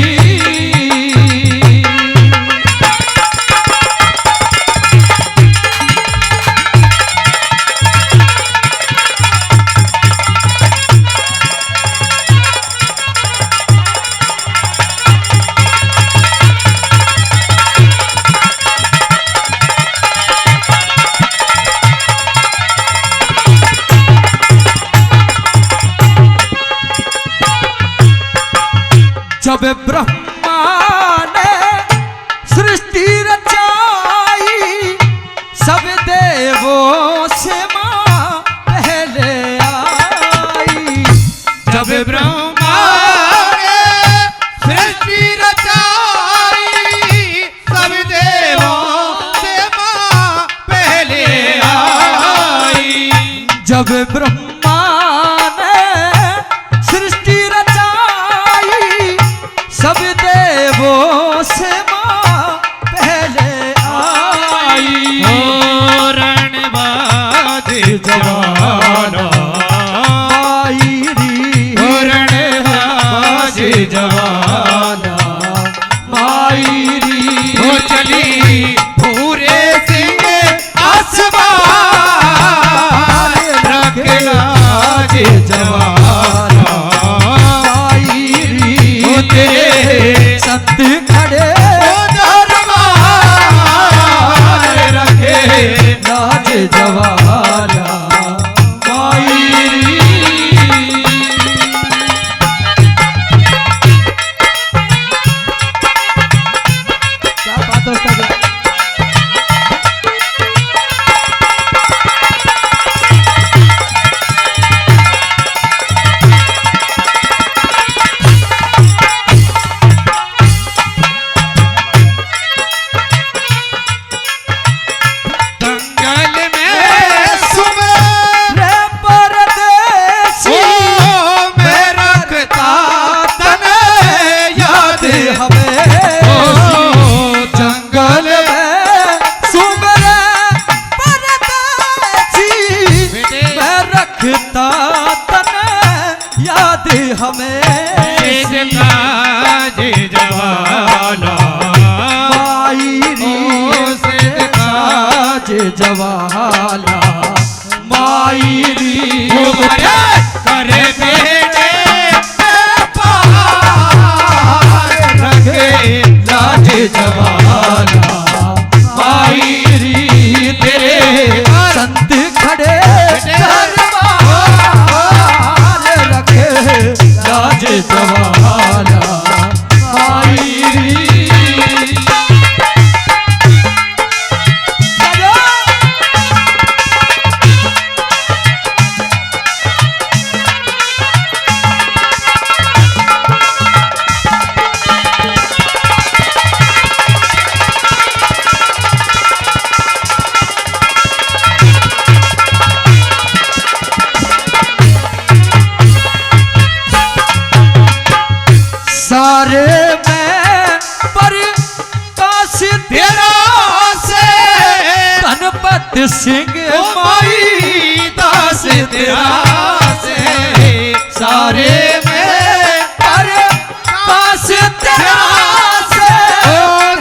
जब ब्रह्मा ने सृष्टि रचाई, सब देवों से माँ पहले आई। जब ब्रह्मा ने सृष्टि रचाई, सब देवों से माँ पहले आई। जब ब्रह्मा ने सृष्टि रचाई, सब देवों से माँ पहले आई। ओ रणबाज जवाना आई री, ओ रणबाज जवाना माई री, हो चली पूरे सिंह आसमान रखलाज जवाना माई री, हो तेरे संत खड़े रखे लाज जवाना माई री। क्या बात है उस्ताद? दंगल में सुबह रे परदेसी मैं रखता तने याद हमें जंगल सुमर परदेसी मैं रखता तने याद हमें। काज जवाना माई री काज जवाला माई री, करे बेटे रखे लाज जवाला माई री, तेरे संत खड़े दरबार रखे लाज जवाला माई री। सारे में पर काश तेरा से धनपत सिंह माई दास तेरा से। सारे में पर काश तेरा से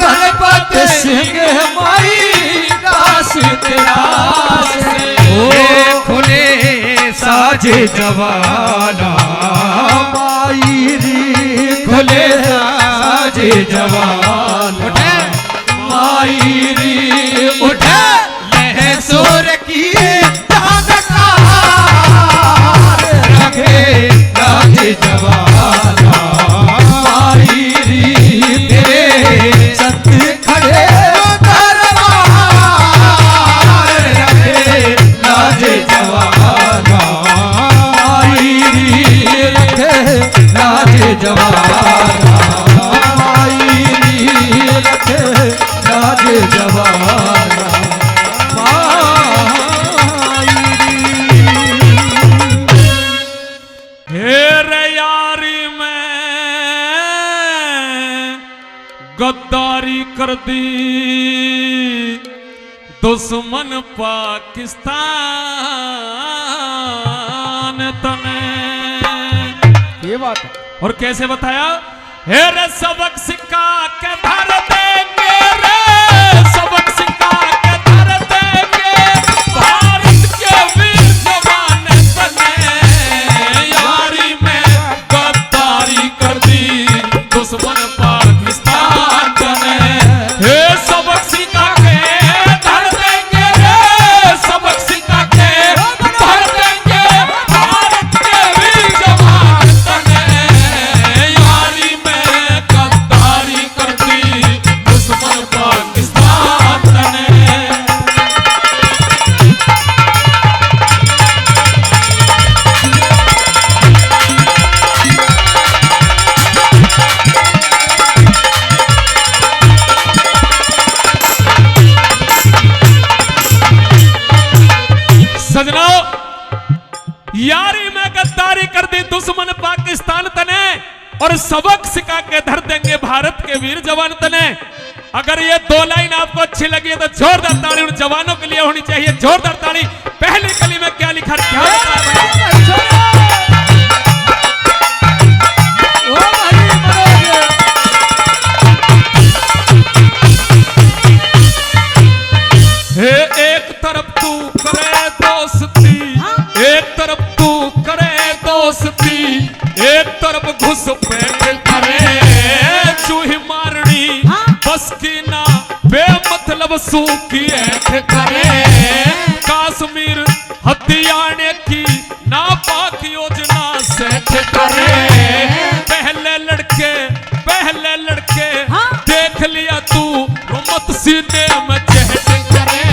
धनपत सिंह माई दास तेरा से। ओ खुले साज जवाना माई री खुले साज जवाना माई री उठे लहसुर की जानकार रखे लाज जवाना माई री, तेरे संत खड़े दरबार रखे लाज जवाना माई री रखे लाज जवाना माई री रखे लाज जवाना माई री। हेरे यारी में गद्दारी कर दी दुश्मन पाकिस्तान तने। ये बात है। और कैसे बताया? हेरे सबक सिक्का के धर देंगे रे, सबक सिक्का के धर देंगे भारत के वीर जवान बने। यारी में गद्दारी कर दी दुश्मन पाकिस्तान बने। हे सबक सिक्का के धर देंगे रे, सबक सिक्का के धर देंगे भारत के वीर जवान बने। यारी में गद्दारी कर दी दुश्मन पाकिस्तान तने और सबक सिखा के धर देंगे भारत के वीर जवान तने। अगर ये 2 लाइन आपको अच्छी लगी है तो जोरदार ताली उन जवानों के लिए होनी चाहिए, जोरदार ताली। पहली कली में क्या लिखा, क्या हे एक तरफ तू करे दोस्ती, एक तरफ तू करे दोस्ती, एक तरफ घुसपैठ करे चूही मारनी बस की ना बेमतलब सूखी ऐठ करे। कश्मीर हथियाने की नापाक योजना सेठ करे। पहले लड़के देख लिया तू मत सीने में चहट करे।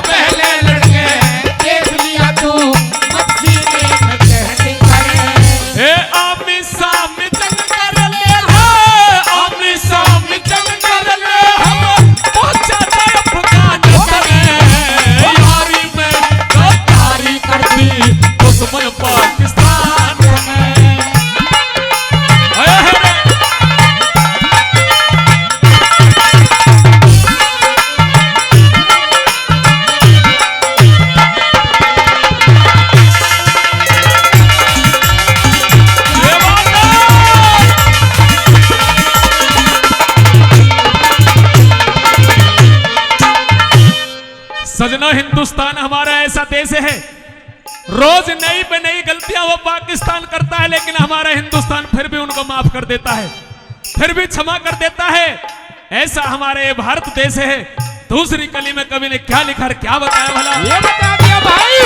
पहले लड़के देख लिया तू मत सीने में चहट करे। हे आमी सामी जंग कर ले, आमी सामी जंग कर ले, हम पहुंचा दे अफगानिस्तान में। यारी में गद्दारी कर दी दुश्मन पाकिस्तान में। सजना, हिंदुस्तान हमारा ऐसा देश है, रोज नई पे नई गलतियां वो पाकिस्तान करता है, लेकिन हमारा हिंदुस्तान फिर भी उनको माफ कर देता है, फिर भी क्षमा कर देता है। ऐसा हमारे भारत देश है। दूसरी कली में कवि ने क्या लिखा, क्या बताया भला, ये बता दिया भाई।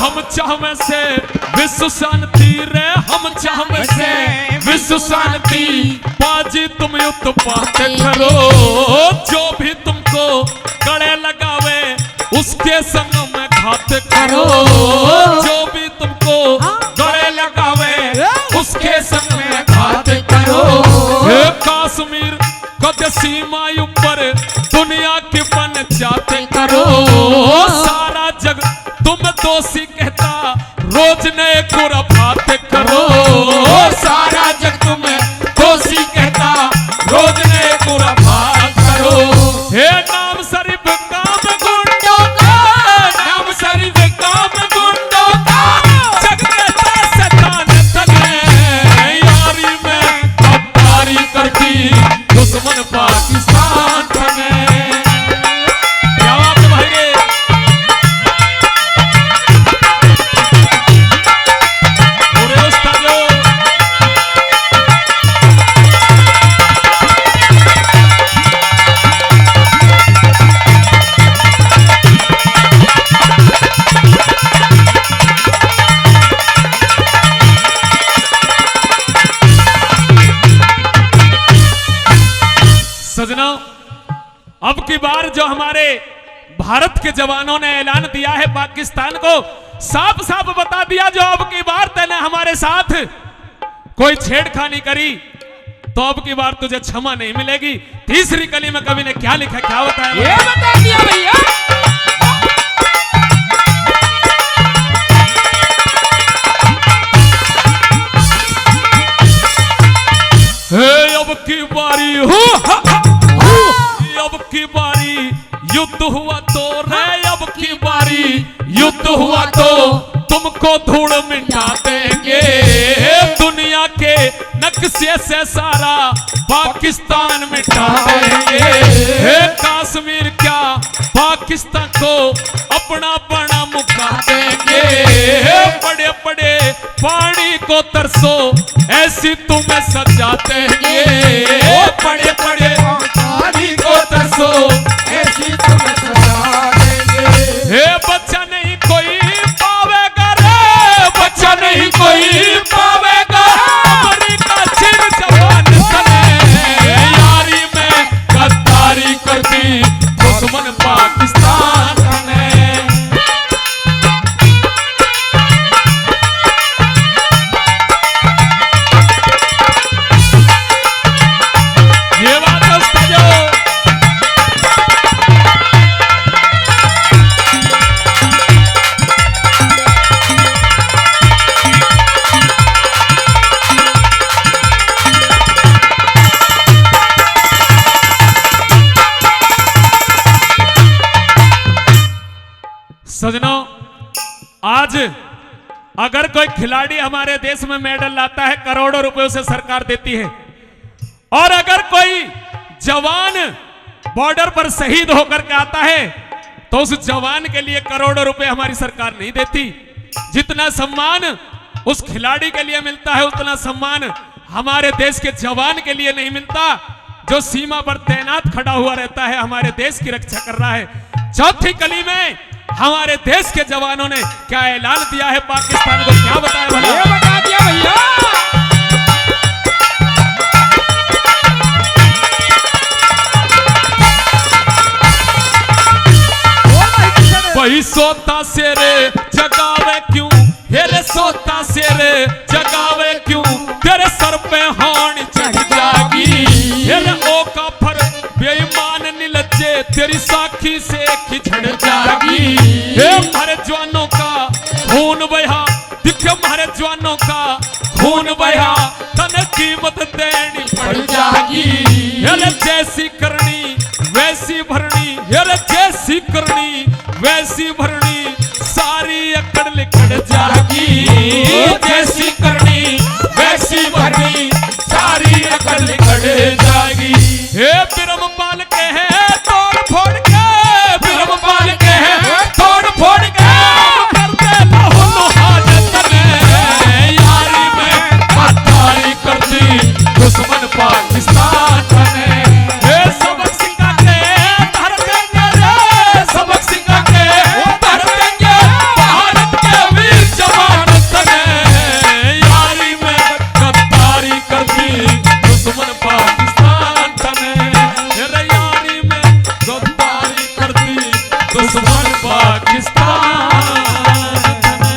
हम चाह में से विश्व शांति रे, हम चाह में से विश्व शांति, बाजी तुम युद्ध पात करो। जो भी तुमको गले लगावे उसके संग में घात करो। जो भी तुमको गले लगावे उसके संग में घात करो। कश्मीर कद सीमा ऊपर दुनिया की पंचायत करो। सारा जग तुम दोषी कहता रोज नए खुराफात करो। सारा जग तुम दोषी कहता रोज नए खुराफात करो। हे नाम शरीफ काम गुंडों का, नाम शरीफ काम गुंडों का, जग कहता शैतान तने। यारी में गद्दारी करती दुश्मन पाकिस्तान तने। क्या बात है भाई, सजना, अब की बार जो हमारे भारत के जवानों ने ऐलान दिया है पाकिस्तान को, साफ साफ बता दिया, जो अब की बार तूने हमारे साथ कोई छेड़खानी करी तो अब की बार तुझे क्षमा नहीं मिलेगी। तीसरी कली में कवि ने क्या लिखा, क्या बताया, ये बता दिया भैया। अब की बारी हो, अब की बारी युद्ध हुआ तो रे, अब की बारी युद्ध हुआ तो तुमको धूल मिटा देंगे। दुनिया के नक्शे से सारा पाकिस्तान मिटा देंगे। कश्मीर क्या पाकिस्तान को अपना बड़ा मुका देंगे। बड़े बड़े पानी को तरसो ऐसी तुम्हें सजा देंगे। बड़े बड़े पानी को तरसो ऐसी तुम्हें सजा देंगे। हे बच्चा नहीं कोई पावेगा रे, बच्चा नहीं कोई पावेगा। अमेरिका चीन जापान तने यारी में गद्दारी करती दुश्मन पाकिस्तान तने। ये बात सजनों, आज अगर कोई खिलाड़ी हमारे देश में मेडल लाता है, करोड़ों रुपए उसे सरकार देती है। और अगर कोई जवान बॉर्डर पर शहीद होकर के आता है तो उस जवान के लिए करोड़ों रुपए हमारी सरकार नहीं देती। जितना सम्मान उस खिलाड़ी के लिए मिलता है उतना सम्मान हमारे देश के जवान के लिए नहीं मिलता, जो सीमा पर तैनात खड़ा हुआ रहता है, हमारे देश की रक्षा कर रहा है। चौथी कली में हमारे देश के जवानों ने क्या ऐलान दिया है पाकिस्तान को, क्या बताया भला? ये बता दिया भैया। वही सोता शेरे जगावे क्यों, हेरे सोता शेरे जगावे क्यों, तेरे सर पे हान चढ़ जागी। हेरे ओ काफर बेईमान निलज्जे, तेरी साखी से खिचड़ जागी। हे हमारे जवानों का खून बहा, दिखे हमारे जवानों का खून बहा, तन कीमत देनी पड़ जागी। हेरे जैसी करनी वैसी भरनी, हेरे जैसी करनी वैसी भरनी, सारी अकड़ लिकड़ जागी। जैसी करनी वैसी भरनी, सारी अकड़ लिकड़ जागी। हे बिरमपाल के है तोड़ फोड़ के, बिरमपाल के है तोड़ फोड़ के, करते लहू हाजत ने यारी में गद्दारी करती दुश्मन पाकिस्तान ने। सबक सिखा के धर देंगे रे, सबक सिखा के धर देंगे भारत के वीर जवान ने। यारी में गद्दारी करती दुश्मन पाकिस्तान ने, यारी में गद्दारी करती दुश्मन पाकिस्तान ने।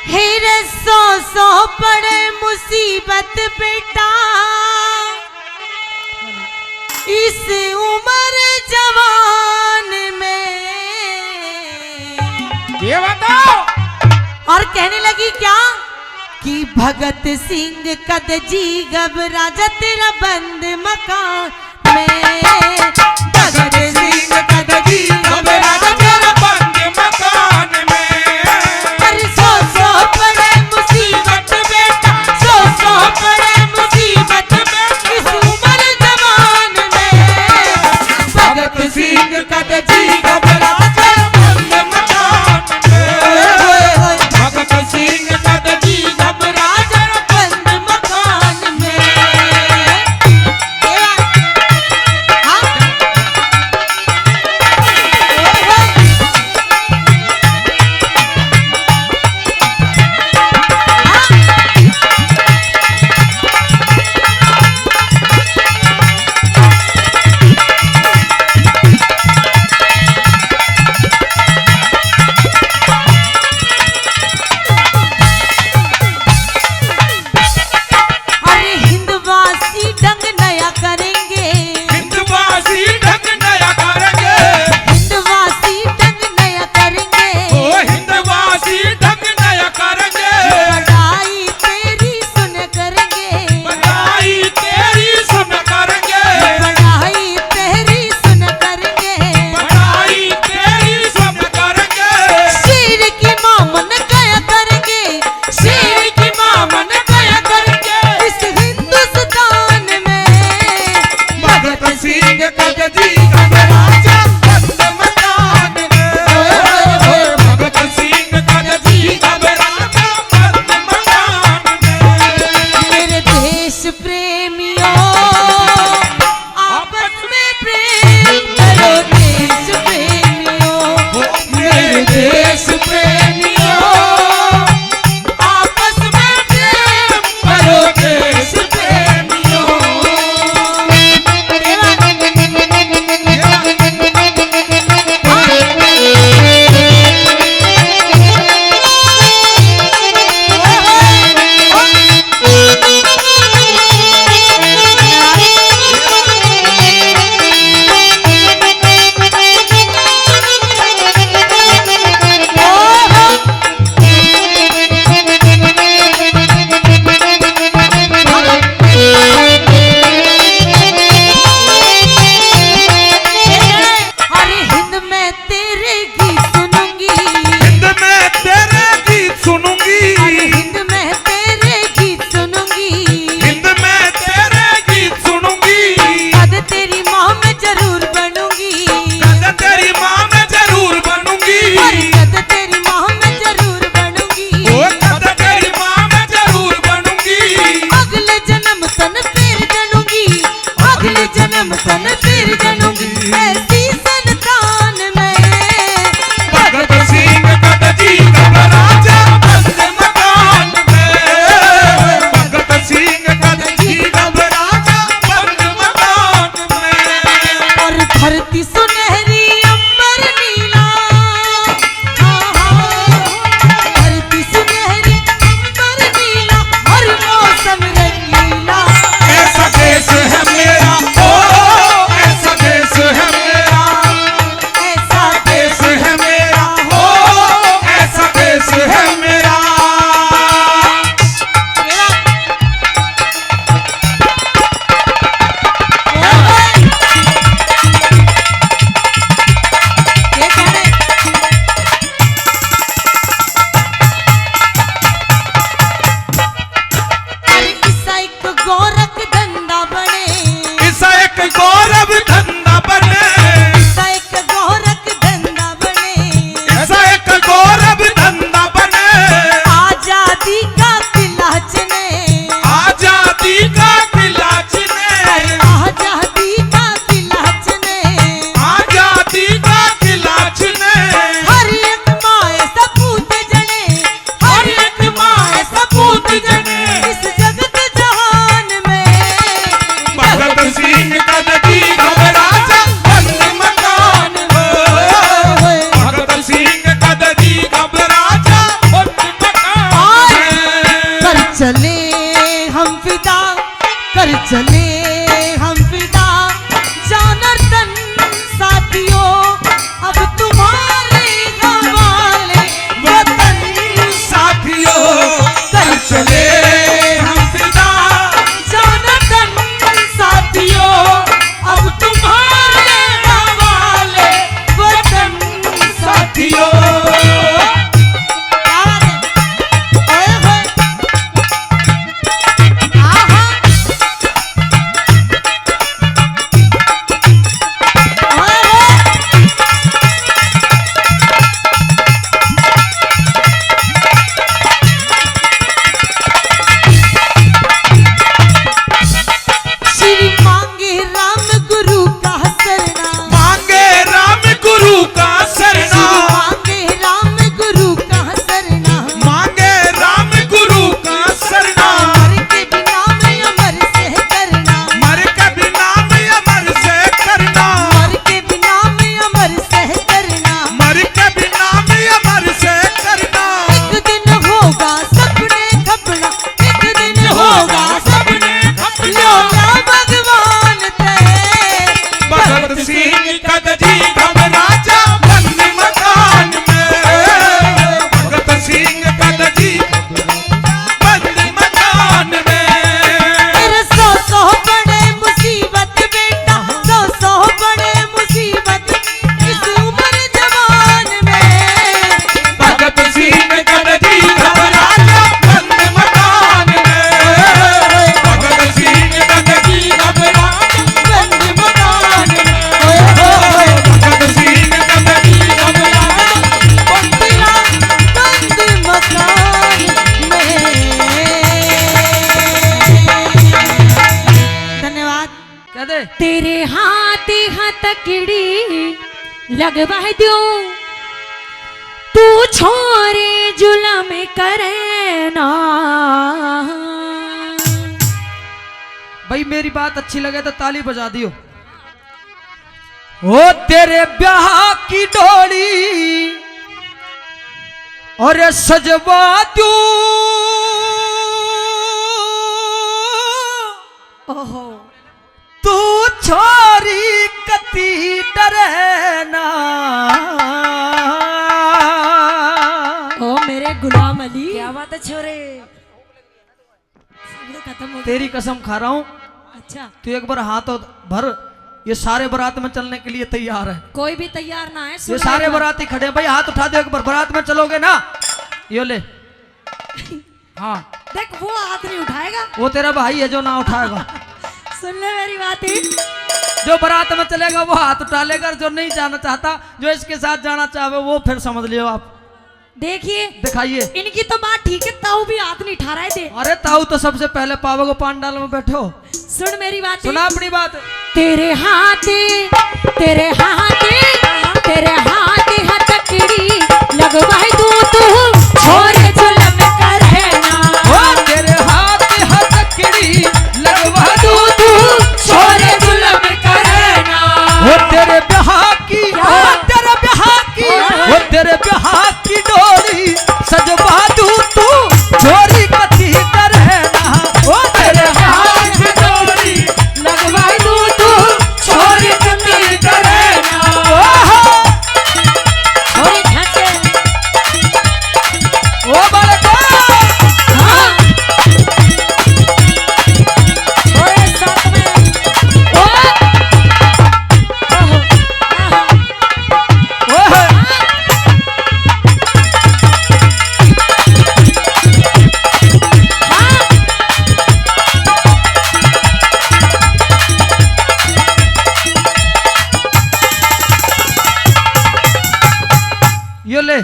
हेरे सौ पड़े मुसीबत बेटा, इस उम्र जवान में। ये बताओ। और कहने लगी क्या कि भगत सिंह कद जी घबरा जा तेरा बंद मकान में। भगत सिंह कद जी घबरा जा तेरा बंद मकान में। अरे सौ पड़े मुसीबत बेटा, सौ पड़े मुसीबत बेटा, इस उम्र जवान में। भगत सिंह कद जी घबरा जा तेरा बंद मकान में। भगत सिंह कद जी घबरा जा बंद मकान में। तेरी माँ मैं जरूर बनूंगी, कद तेरी माँ मैं जरूर बनूंगी, कद तेरी माँ मैं जरूर बनूंगी, ओ कद तेरी माँ मैं जरूर बनूंगी, अगले जन्म तन फिर जनूंगी, अगले जन्म तन फिर जनूंगी, ऐसी संतान मैं। भगत सिंह कद जी घबराजा बंद मकान में, भगत सिंह कद जी घबराजा बंद मकान में। और धरती सुनहरी अंबर नीला, धरती सुनहरी अंबर नीला और मौसम रंगीला। ऐसा देश है मेरा, ओ ऐसा देश है मेरा, ऐसा देश है मेरा, ओ ऐसा देश है मेरा। मेरा ये कहने अरे ईसा एक गोरख धंधा बने, ऐसा एक गौरव धंधा बने, ईसा एक गोरख धंधा बने, ऐसा एक गौरव धंधा बने, आजादी का किला चने, आजादी का किला चुने, आजादी का किला चने, आजादी का किला चुने, हर एक माए सपूत जने, हर एक माए सपूत जने, इस जगत जहान में। भगत सिंह कद जी घबराजा बंद मकान में, भगत सिंह कद जी घबराजा बंद मकान में। कर चले हम फिदा, कर चले हम फिदा, जान और तन साथियों अब तुम्हारे हवाले वतन। साथियों कर चले हम फिदा, जान और तन साथियों अब तुम्हारे हवाले वतन। साथियों क्या बात है? ओए होए। आहा। ओए होए। श्री मांगे राम गुरु का शरणा, मांगे राम गुरु का शरणा, मांगे राम गुरु का शरणा, मांगे राम गुरु का शरणा, मर के बिना मैं अमर से करना, मर के बिना मैं अमर से करना, मर के बिना मैं अमर से करना। मर के बिना मैं अमर से करना। एक दिन होगा सपने खपना, एक दिन होगा सपने खपना, भगवान ते। भगत सिंह कद जी घबराजा बंद मकान में, भगत सिंह कद जी बंद मकान में। तेरे सौ बड़े मुसीबत बेटा, सौ बड़े मुसीबत इस उम्र जवान में। भगत सिंह कद जी घबराजा बंद मकान में, भगत सिंह कद जी घबराजा बंद मकान में। भगत सिंह कद जी घबराजा तेरा बंद मकान में। धन्यवाद। कह दे तेरे हाथ हथकड़ी लगवा दूं, तू छोरे जुलम करे ना। भाई मेरी बात अच्छी लगे तो ताली बजा दियो। ओ तेरे ब्याह की डोली और सजवा दूं, ओहो तू छोरी कती डरे ना। ओ मेरे गुलाम अली, क्या बात है छोरे, सब खत्म हो गया। तेरी कसम खा रहा हूं, अच्छा तू एक बार हाथ भर, ये सारे बारात में चलने के लिए तैयार है। कोई भी तैयार ना है, ये सुन सारे लेना। बाराती खड़े हैं भाई, हाथ उठा दो एक बार, बारात में चलोगे ना। यो ले, हाँ देख वो हाथ नहीं उठाएगा, वो तेरा भाई है जो ना उठाएगा। सुन ले मेरी बात ही। जो बारात में चलेगा वो हाथ उठा लेगा, जो नहीं जाना चाहता, जो इसके साथ जाना चाहे वो फिर समझ लियो आप। देखिए दिखाइए। इनकी तो बात ठीक है, ताऊ भी हाथ नहीं ठहराए थे। अरे ताऊ तो सबसे पहले पावा को पांडाल में बैठो। सुन मेरी बात, सुना अपनी बात। तेरे हाथ तेरे हाथ तेरे हाथ हथकड़ी लगवाई दू तू छोरे जुल्म करना। ओ तेरे हाथ हथकड़ी लगवा दू तू छोरे जुल्म करना। वो तेरे ब्याह की, वो तेरे ब्याह की, वो तेरे ब्याह की डोरी सजवा दूं तू चोरी कती करना। वो तेरे हाथ की डोरी लगवाई दू तू छोरे कती करना। छोरे ढके ओ बालका, हाँ छोरे साथ में ओ वो है यो ले।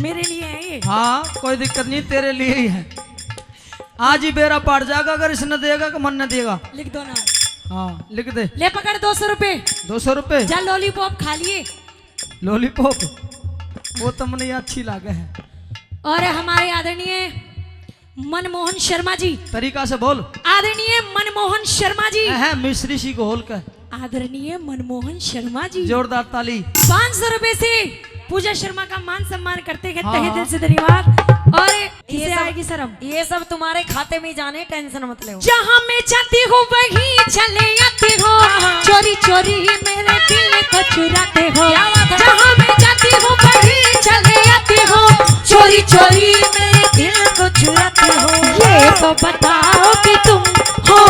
मेरे लिए है ये। हाँ कोई दिक्कत नहीं, तेरे लिए ही है। आज ही बेरा पाट जाएगा अगर इसने देगा कि मन न देगा। लिख दो नाम। हाँ लिख दे। ले पकड़ 200 रुपए। 200 रुपए जा लॉलीपॉप खा लिए। लॉलीपॉप, वो तो मुझे अच्छी लागे है। और हमारे आदरणीय मनमोहन शर्मा जी, तरीका से बोल। आदरणीय मनमोहन शर्मा जी, है मिश्री सी घोल कर। आदरणीय मनमोहन शर्मा जी, जोरदार ताली। 500 रुपए से पूजा शर्मा का मान सम्मान करते हैं, हाँ, तहे हाँ। दिल से धन्यवाद। और इसे सब- आएगी शर्म। ये सब तुम्हारे खाते में ही जाने, टेंशन मत लो। जहाँ मैं जाती हूँ वहीं चले आते हो, चोरी चोरी मेरे दिल को चुराते हो। जहाँ मैं जाती हूँ वहीं चले आते हो, चोरी चोरी मेरे दिल को चुराते हो। ये तो बताओ कि तुम हो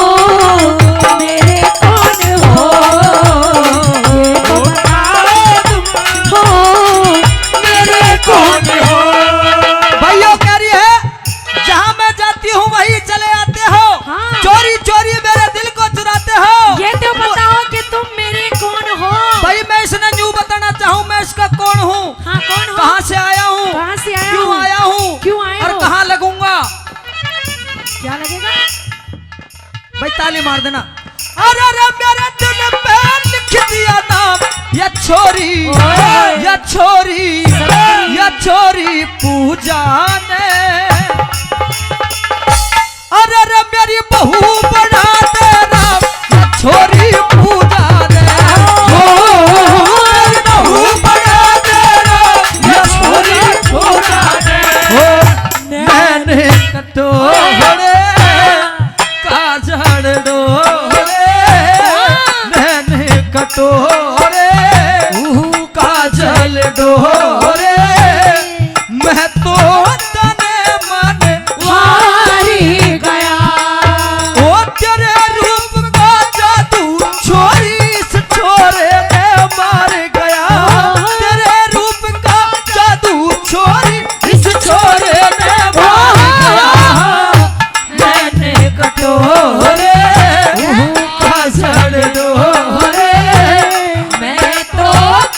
मेरे कौन हो, ये तो बताओ तुम हो मेरे कौन हो। भाइयों कह रही है जहाँ मैं जाती हूँ वहीं चले आते हो, हाँ। चोरी चोरी मेरे दिल को चुराते हो। ये तो बताओ कि तुम मेरे कौन हो। भाई मैं इसने न्यू बताना चाहूँ मैं इसका कौन हूँ, हाँ कौन हो, कहाँ से आया हूँ, कहाँ से आया क्यों हूँ? आया हूँ, क्यों आए और हो? कहाँ लगूंगा। क्या लगेगा? भाई ताली मार देना। अरे अरे मेरे दिल पे लिख दिया नाम, या छोरी ओए। या छोरी या छोरी पूजा ने। अरे अरे मेरी बहू बना दे नाम, या छोरी पूजा ने। मेरी बहू बना दे नाम, या छोरी पूजा ने। मैंने कटोरे काजल डोरे, मैंने कटोरे काजल डोरे, मैं तो तने मन हारी गया। ओ तेरे रूप का जादू छोरी से छोरे ने मार गया। तेरे रूप का जादू छोरी इस छोरे ने मार गया। मैंने कटोरे काजल डोरे, मैं तो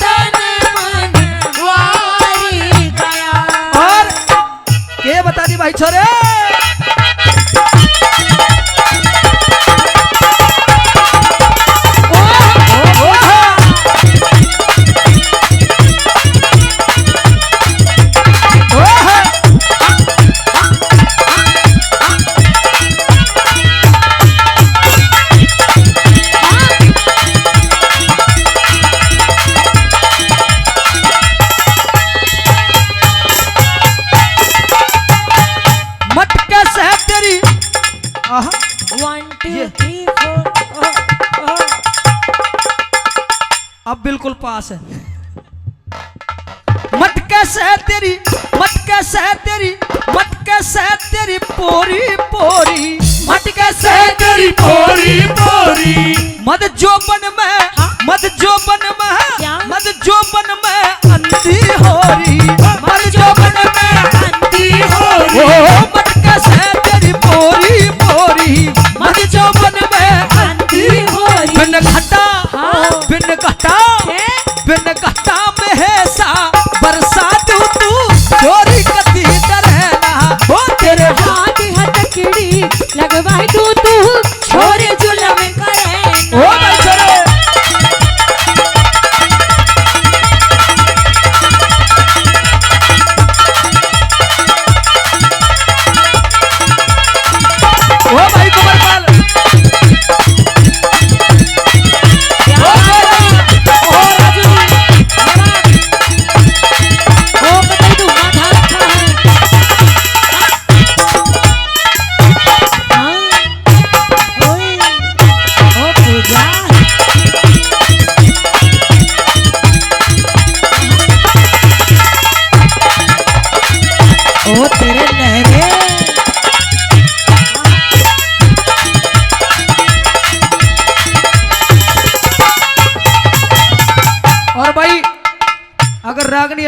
तन मन हारी गया। और के बता दी भाई छोरे। मटके से तेरी आहा, 1 2 ये। 3 4 अब बिल्कुल पास है। मटके से तेरी, मटके से तेरी, मटके से तेरी पोरी पोरी, मटके से तेरी पोरी पोरी। मद जोबन में, मद जोबन क्या? में, मद जोबन में अंधी होरी, मद जोबन में अंधी होरी। ओ मटके से तेरी पोरी पोरी, मद जोबन में अंधी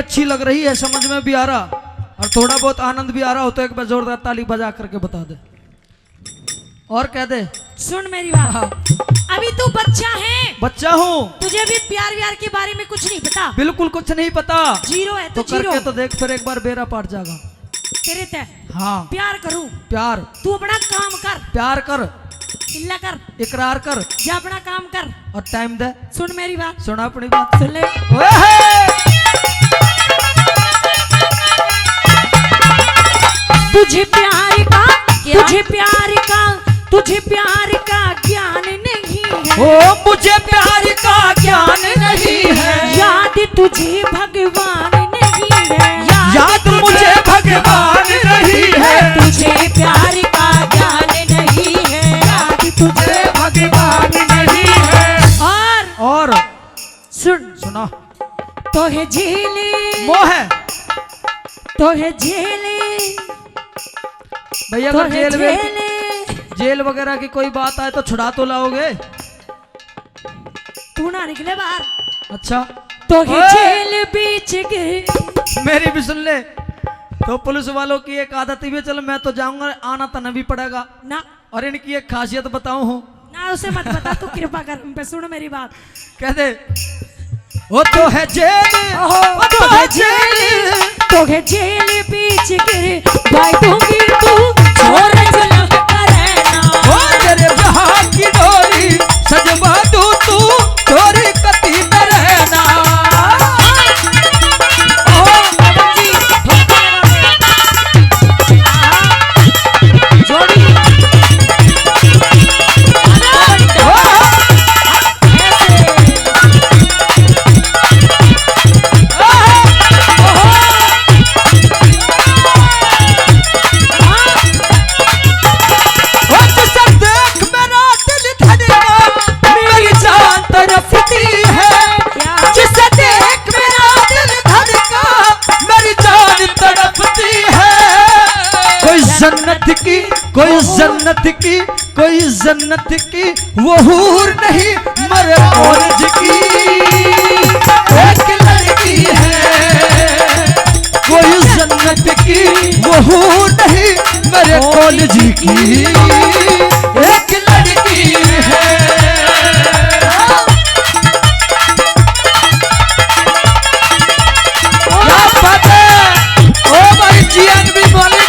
अच्छी लग रही है, समझ में भी आ रहा और थोड़ा बहुत आनंद भी आ रहा हो तो एक बार जोरदार ताली बजा करके बता दे और कह दे। सुन मेरी बात, अभी तू बच्चा है, बच्चा हूँ, तुझे भी प्यार व्यार के बारे में कुछ नहीं पता, बिल्कुल कुछ नहीं पता। जीरो है तो जीरो। करके तो देख फिर एक बार बेरा पाट जाएगा। तेरे तय हाँ प्यार करूं, प्यार, तू अपना काम कर, प्यार कर, चिल्ला कर, इकरार कर जा अपना काम कर और टाइम दे। सुन मेरी बात, सुना अपनी बात, सुन ले। ओए हे! तुझे प्यार का तुझे प्यार का ज्ञान नहीं है, ओ मुझे प्यार का ज्ञान नहीं है, याद तुझे भगवान नहीं है, याद मुझे भगवान नहीं है, तुझे प्यार का ज्ञान नहीं है, याद तुझे भगवान नहीं है। और सुना तो है झेले, मोह है तो है झेले, भैया, तो अगर है जेल में झेले। जेल वगैरह की कोई बात आए तो छुड़ा तो लाओगे? तू ना निकले बाहर, अच्छा तो है ओए! जेल बीच गए। मेरी भी सुन ले। तो पुलिस वालों की एक आदत ही, चलो मैं तो जाऊंगा, आना तो नहीं पड़ेगा ना और इनकी एक खासियत बताऊं हूँ। ना उसे मत बता, तू कृपा कर हम पे, सुन मेरी बात। कह दे वो तो है जेल, वो तो है जेल, तो है जेल बीच गिरे, भाई तू गिर तू छोड़ जुल्म करना, ओ तेरे बहा की डोरी सजवा दूं तू चोरी कती में रहना। ओहो मैडम जी, ठोका लगा। जोड़ी कोई जन्नत की वो हूर नहीं मरे कॉलेज की एक लड़की है, कोई जन्नत की वो हूर नहीं मरे कॉलेज की एक लड़की है। क्या बात है, ओ भाई जियान भी बोले।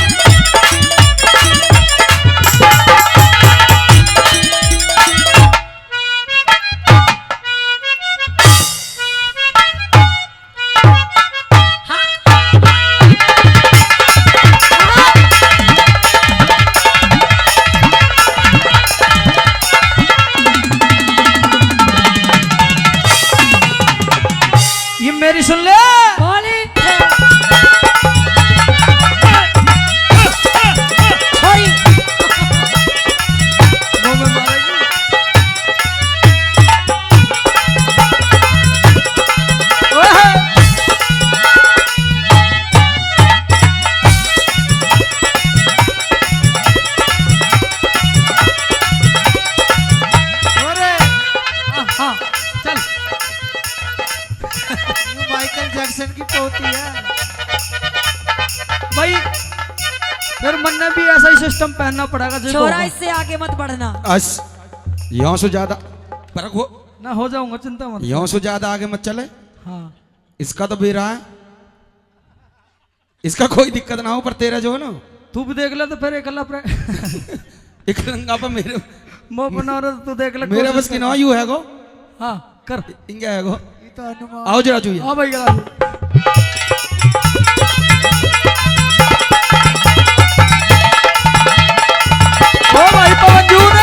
मेरी सुन ले, बोले माइकल जैक्सन की पोती है भाई, फिर मन ने भी ऐसा ही सिस्टम पहनना पड़ेगा। छोरा इससे आगे मत बढ़ना, अस यहाँ से ज्यादा फर्क हो ना हो जाऊंगा, चिंता मत। यहाँ से ज्यादा आगे मत चले। हाँ इसका तो भी रहा है, इसका कोई दिक्कत ना हो, पर तेरा जो है ना, तू भी देख ले तो फिर एक एक रंगा पर मेरे मुंह बना रहा, तू देख ले मेरे बस की ना यू है गो। हाँ कर, इंगे है गो, आओ जरा चुई। हाँ भाई ओ भाई पवन जून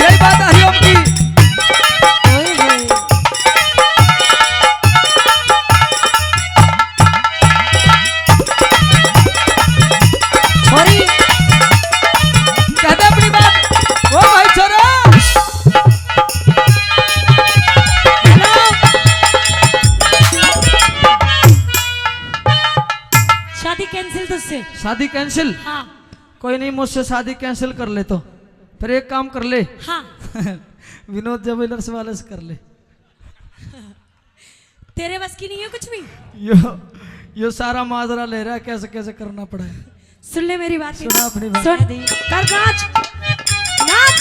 यही बात हरिओम की। छोरी कहते अपनी बात, ओ भाई छोरा शादी कैंसिल तुझसे। शादी कैंसिल, हाँ कोई नहीं, मुझसे शादी कैंसिल कर ले तो फिर एक काम कर ले, हाँ विनोद ज्वेलर्स वाले से कर ले। तेरे बस की नहीं है कुछ भी। यो सारा माजरा ले रहा है, कैसे कैसे करना पड़ा है। सुन ले मेरी बात। सुना अपनी बात। सुन कर नाच नाच।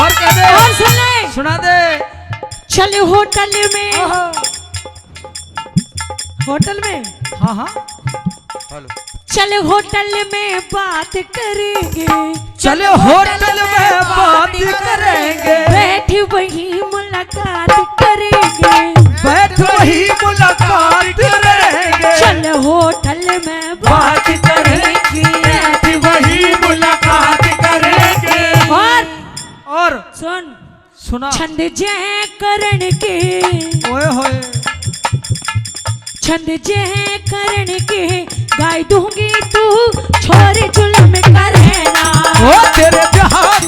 और कह दे, और सुन ले, सुना दे। चल होटल में, होटल में, हाँ हाँ चल होटल में बात करेंगे, चले होटल में बात करेंगे, बैठ वही मुलाकात करेंगे, बैठ वही मुलाकात करेंगे, चल होटल में बात करेंगे, बैठ वही मुलाकात करेंगे। और सुन सुना। छंद जय करण के, ओए होए, छंद जय करण के गाय दूंगी, तू छोरे जुल्म करे ना। ओ तेरे जहाँ